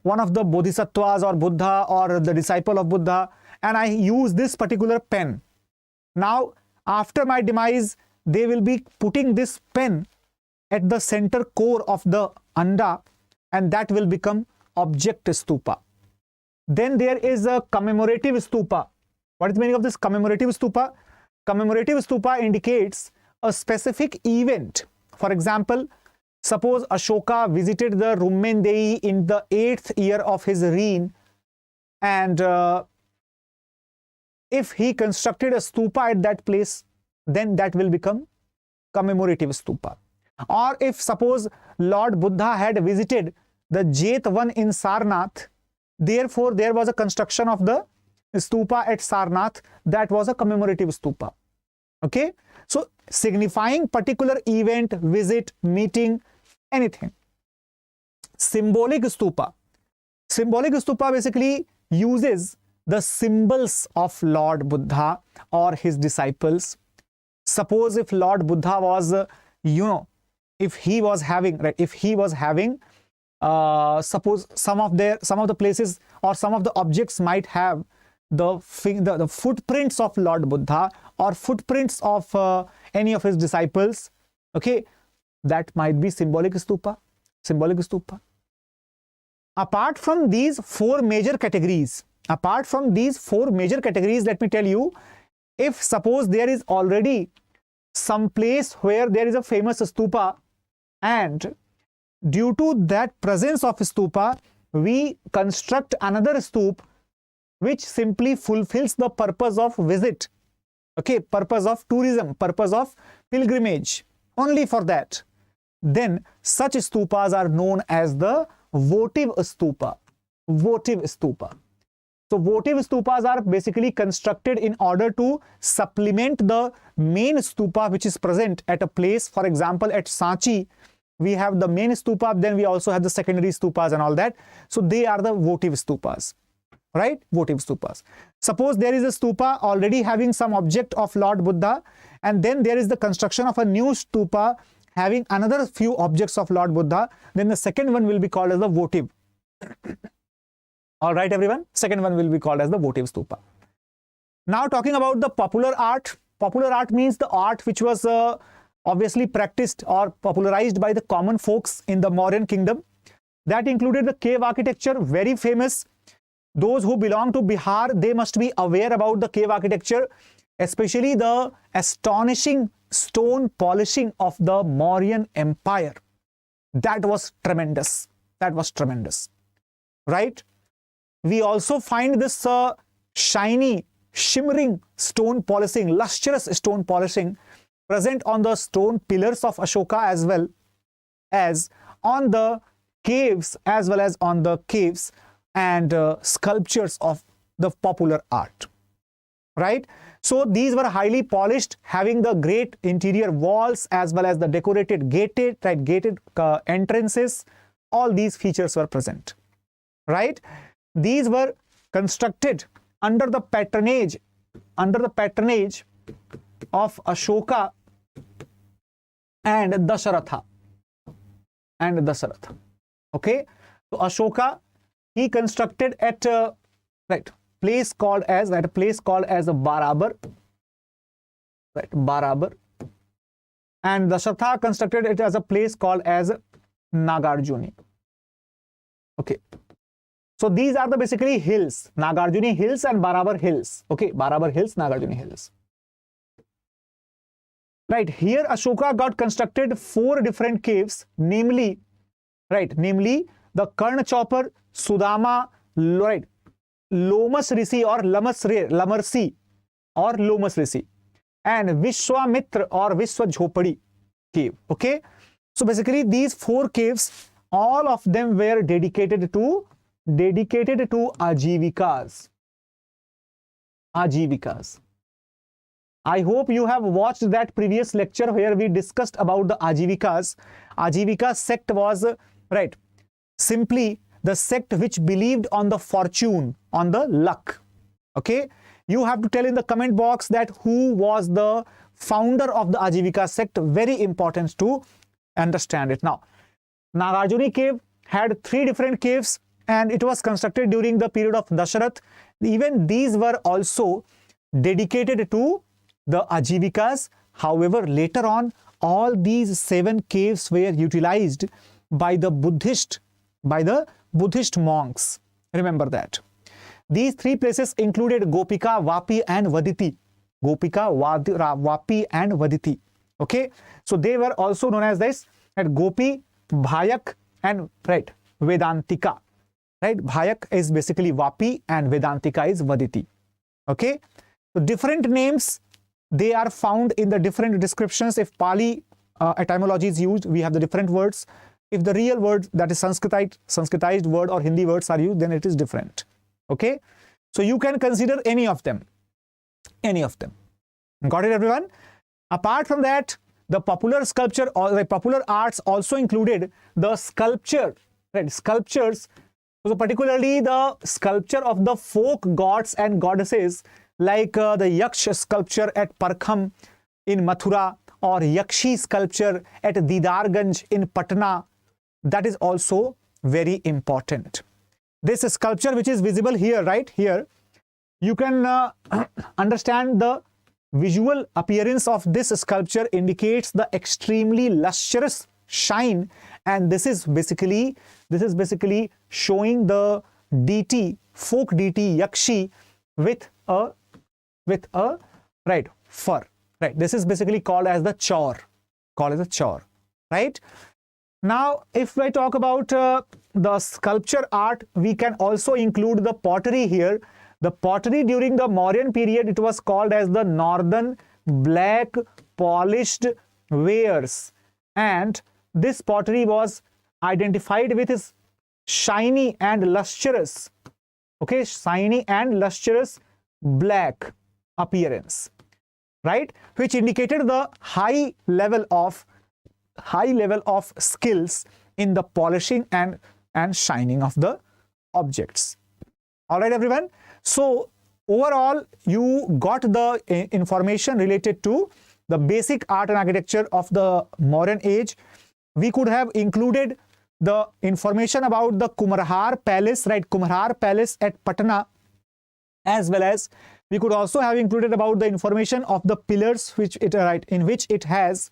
one of the bodhisattvas or Buddha or the disciple of Buddha, and I use this particular pen. Now, after my demise, they will be putting this pen at the center core of the anda, and that will become object stupa. Then there is a commemorative stupa. What is the meaning of this commemorative stupa? Commemorative stupa indicates a specific event. For example, suppose Ashoka visited the Rummendei in the 8th year of his reign, and if he constructed a stupa at that place, then that will become commemorative stupa. Or if suppose Lord Buddha had visited the Jet one in Sarnath, therefore there was a construction of the stupa at Sarnath, that was a commemorative stupa. Okay, so signifying particular event, visit, meeting, anything. Symbolic stupa. Symbolic stupa basically uses the symbols of Lord Buddha or his disciples. Suppose if Lord Buddha was, if he was having, right, if he was having, suppose some of the places or some of the objects might have the footprints of Lord Buddha or footprints of any of his disciples, okay, that might be symbolic stupa. Symbolic stupa. Apart from these four major categories, let me tell you, if suppose there is already some place where there is a famous stupa, and due to that presence of stupa, we construct another stupa which simply fulfills the purpose of visit, okay, purpose of tourism, purpose of pilgrimage, only for that, then such stupas are known as the votive stupa. Votive stupa. So votive stupas are basically constructed in order to supplement the main stupa which is present at a place. For example, at Sanchi, we have the main stupa, then we also have the secondary stupas and all that. So they are the votive stupas, right? Votive stupas. Suppose there is a stupa already having some object of Lord Buddha, and then there is the construction of a new stupa having another few objects of Lord Buddha, then the second one will be called as the votive. All right, everyone. Second one will be called as the votive stupa. Now talking about the popular art. Popular art means the art which was obviously practiced or popularized by the common folks in the Mauryan kingdom. That included the cave architecture, very famous. Those who belong to Bihar, they must be aware about the cave architecture, especially the astonishing stone polishing of the Mauryan Empire. That was tremendous. That was tremendous, right? We also find this shiny, shimmering stone polishing, lustrous stone polishing present on the stone pillars of Ashoka as well as on the caves, and sculptures of the popular art, right? So these were highly polished, having the great interior walls as well as the decorated gated entrances. All these features were present, right? These were constructed under the patronage of Ashoka and Dasharatha. Okay, so Ashoka, he constructed at a place called as Barabar, right? Barabar, and Dasharatha constructed it as a place called as Nagarjuni. Okay, so these are the basically hills, Nagarjuni Hills and Barabar Hills. Okay, Barabar Hills, Nagarjuni Hills. Right, here Ashoka got constructed 4 different caves, namely the Karna Chopper, Sudama, right, Lomas Rishi or Lamarsi or Lomas Rishi, and Vishwamitra or Vishwajhopadi cave. Okay, so basically these 4 caves, all of them were dedicated to Ajivikas. I hope you have watched that previous lecture where we discussed about the Ajivikas. Ajivika sect was, right, simply the sect which believed on the fortune, on the luck. Okay, you have to tell in the comment box that who was the founder of the Ajivika sect. Very important to understand it. Now, Nagarjuni cave had 3 different caves, and it was constructed during the period of Dasharath. Even these were also dedicated to the Ajivikas. However, later on, all these 7 caves were utilized by the Buddhist monks. Remember that. These 3 places included Gopika, Vapi and Vaditi. Vapi and Vaditi. Okay, so they were also known as this at Gopi, Bhayak and right, Vedantika. Right, Bhayak is basically Vapi and Vedantika is Vaditi. Okay, so different names, they are found in the different descriptions. If Pali etymology is used, we have the different words. If the real word, that is Sanskritized word or Hindi words are used, then it is different. Okay, so you can consider any of them. Got it, everyone? Apart from that, the popular sculpture or the popular arts also included the sculpture, right? Sculptures So particularly the sculpture of the folk gods and goddesses, like the Yaksh sculpture at Parkham in Mathura, or Yakshi sculpture at Didarganj in Patna, that is also very important. This sculpture which is visible here, right here, you can understand the visual appearance of this sculpture indicates the extremely lustrous shine, and this is basically showing the deity, folk deity Yakshi with a right fur. Right, this is basically called as the chaur, right? Now, if I talk about the sculpture art, we can also include the pottery here. The pottery during the Mauryan period, it was called as the northern black polished wares, and this pottery was identified with its shiny and lustrous, black appearance, right, which indicated the high level of skills in the polishing and shining of the objects. All right, everyone. So overall, you got the information related to the basic art and architecture of the Mauryan age. We could have included the information about the Kumarhar Palace, right? Kumarhar Palace at Patna, as well as we could also have included about the information of the pillars, in which it has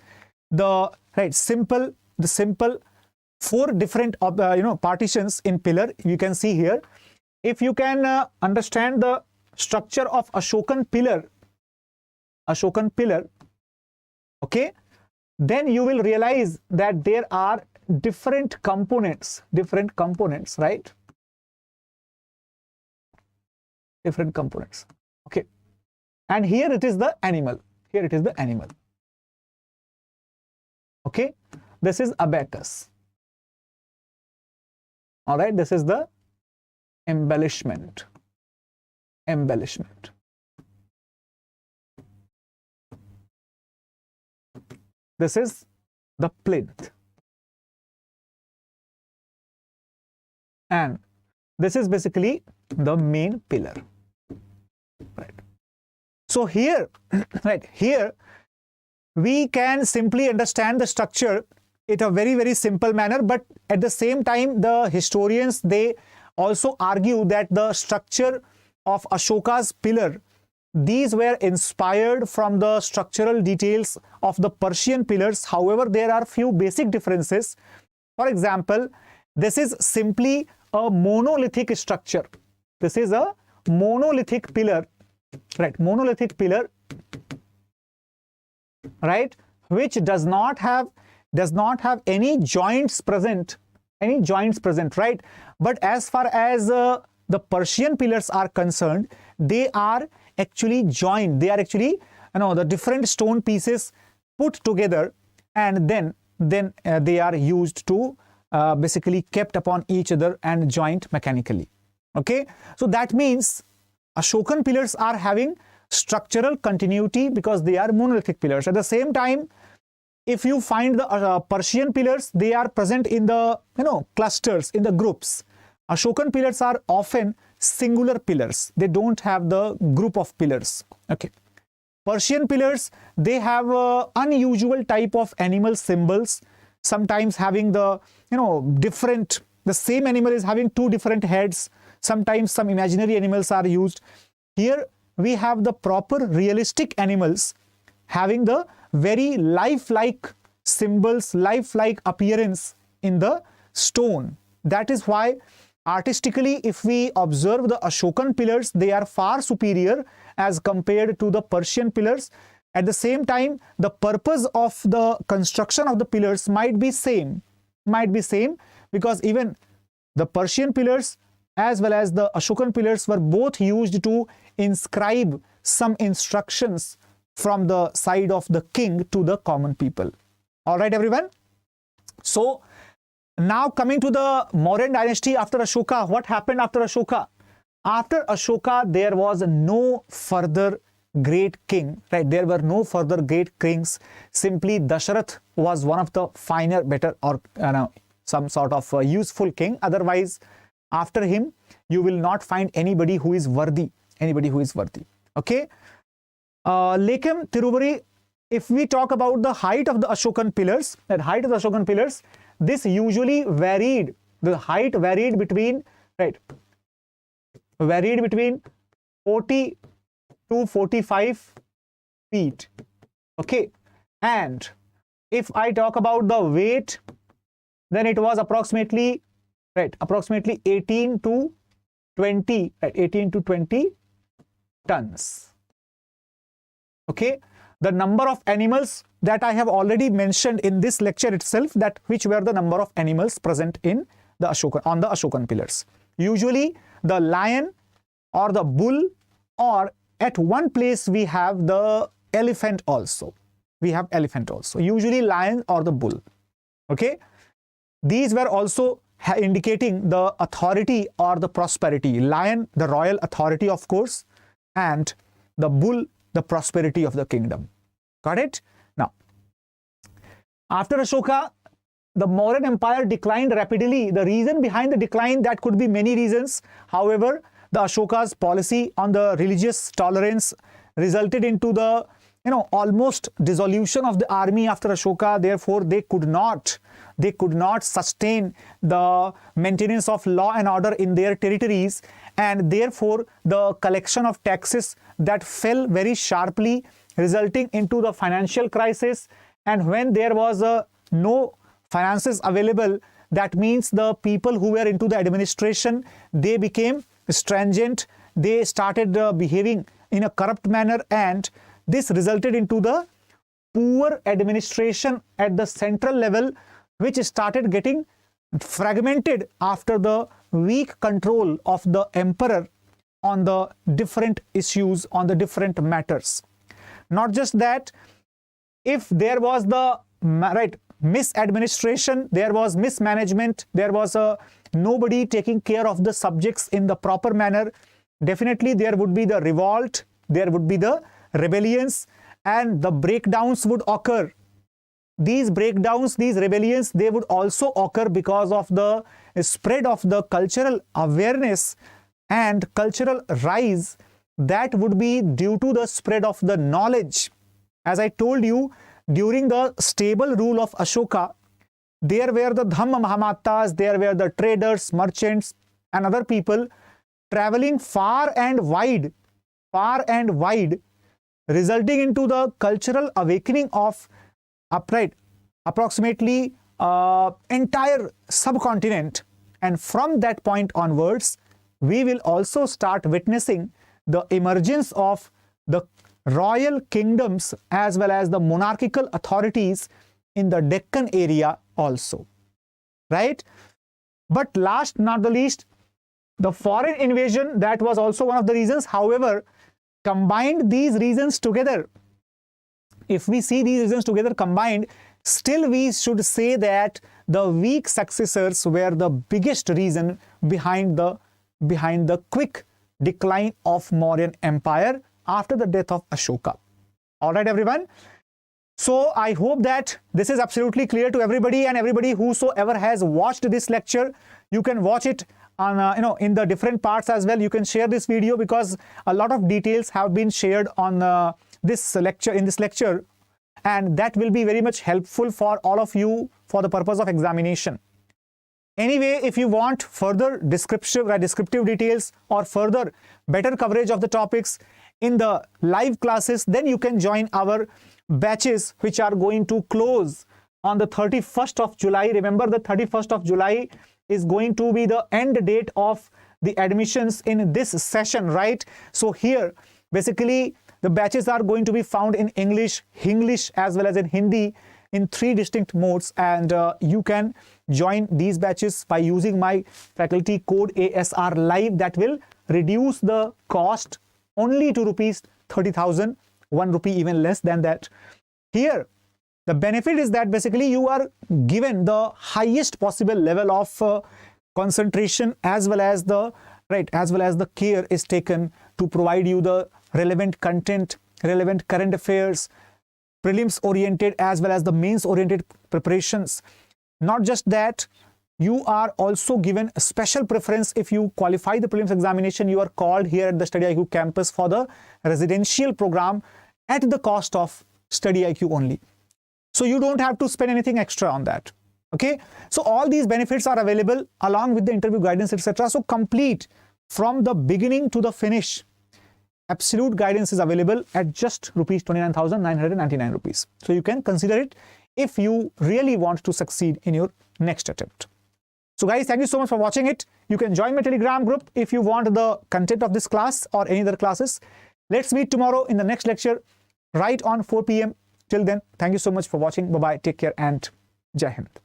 the simple 4 different partitions in pillar. You can see here. If you can understand the structure of Ashokan pillar, okay, then you will realize that there are different components, right? Different components. Okay, and here it is the animal. Okay, this is abacus. All right, this is the embellishment. This is the plinth, and this is basically the main pillar, right? So here, here we can simply understand the structure in a very simple manner, but at the same time the historians, they also argue that the structure of Ashoka's pillar, these were inspired from the structural details of the Persian pillars. However, there are few basic differences. For example, this is simply a monolithic structure. This is a monolithic pillar, right? Monolithic pillar, right? Which does not have any joints present, right? But as far as the Persian pillars are concerned, they are actually joined. They are actually, the different stone pieces put together, and then they are used to basically kept upon each other and joined mechanically. Okay, so that means Ashokan pillars are having structural continuity because they are monolithic pillars. At the same time, if you find the Persian pillars, they are present in the clusters, in the groups. Ashokan pillars are often singular pillars. They don't have the group of pillars. Okay, Persian pillars, they have unusual type of animal symbols, sometimes having the the same animal is having 2 different heads. Sometimes some imaginary animals are used. Here we have the proper realistic animals having the very lifelike symbols, lifelike appearance in the stone. That is why artistically, if we observe the Ashokan pillars, they are far superior as compared to the Persian pillars. At the same time, the purpose of the construction of the pillars might be same, because even the Persian pillars as well as the Ashokan pillars were both used to inscribe some instructions from the side of the king to the common people. All right, everyone. So now coming to the Mauryan dynasty after Ashoka, what happened after Ashoka? After Ashoka, there was no further great king, right? There were no further great kings. Simply Dasharath was one of the finer, better, or some sort of useful king. Otherwise, After him, you will not find anybody who is worthy. Okay. Lekim Tirubari, if we talk about the height of the Ashokan pillars, this usually varied. The height varied between 40 to 45 feet. Okay. And if I talk about the weight, then it was approximately 18 to 20 tons. Okay. The number of animals that I have already mentioned in this lecture itself, that which were the number of animals present in the Ashokan pillars. Usually the lion or the bull, or at one place we have the elephant also. Usually lion or the bull. Okay. These were also indicating the authority or the prosperity. Lion, the royal authority, of course, and the bull, the prosperity of the kingdom. Got it? Now, after Ashoka, the Mauryan Empire declined rapidly. The reason behind the decline, that could be many reasons. However, the Ashoka's policy on the religious tolerance resulted into the almost dissolution of the army after Ashoka. Therefore, they could not sustain the maintenance of law and order in their territories, and therefore the collection of taxes that fell very sharply, resulting into the financial crisis. And when there was no finances available, that means the people who were into the administration, they became stringent, they started behaving in a corrupt manner, and this resulted into the poor administration at the central level, which started getting fragmented after the weak control of the emperor on the different issues, on the different matters. Not just that, if there was the misadministration, there was mismanagement, there was nobody taking care of the subjects in the proper manner, definitely there would be the revolt, there would be the rebellions, and the breakdowns would occur. These breakdowns, these rebellions, they would also occur because of the spread of the cultural awareness and cultural rise that would be due to the spread of the knowledge. As I told you, during the stable rule of Ashoka, there were the Dhamma Mahamattas, there were the traders, merchants, and other people traveling far and wide, resulting into the cultural awakening of approximately entire subcontinent. And from that point onwards, we will also start witnessing the emergence of the royal kingdoms as well as the monarchical authorities in the Deccan area also, right? But last not the least, the foreign invasion, that was also one of the reasons. However, combined these reasons together, if we see these reasons together combined, still we should say that the weak successors were the biggest reason behind the quick decline of Mauryan Empire after the death of Ashoka. All right, everyone. So I hope that this is absolutely clear to everybody, and everybody whosoever has watched this lecture, you can watch it on in the different parts as well. You can share this video because a lot of details have been shared on this lecture, and that will be very much helpful for all of you for the purpose of examination. Anyway, if you want further descriptive details or further better coverage of the topics in the live classes, then you can join our batches which are going to close on the 31st of July. Remember, the 31st of July is going to be the end date of the admissions in this session, right? So here, basically, the batches are going to be found in English as well as in Hindi in 3 distinct modes, and you can join these batches by using my faculty code ASR Live. That will reduce the cost only to rupees 30,000, 1 rupee even less than that. Here, the benefit is that basically you are given the highest possible level of concentration as well as the care is taken to provide you the relevant content, relevant current affairs, prelims oriented as well as the mains oriented preparations. Not just that, You are also given a special preference if you qualify the prelims examination. You are called here at the StudyIQ campus for the residential program at the cost of StudyIQ only. So you don't have to spend anything extra on that. Okay, so all these benefits are available along with the interview guidance, etc. So complete from the beginning to the finish. Absolute guidance is available at just rupees 29,999 rupees. So you can consider it if you really want to succeed in your next attempt. So guys, thank you so much for watching it. You can join my Telegram group if you want the content of this class or any other classes. Let's meet tomorrow in the next lecture right on 4 p.m. Till then, thank you so much for watching. Bye-bye. Take care and Jai Hind.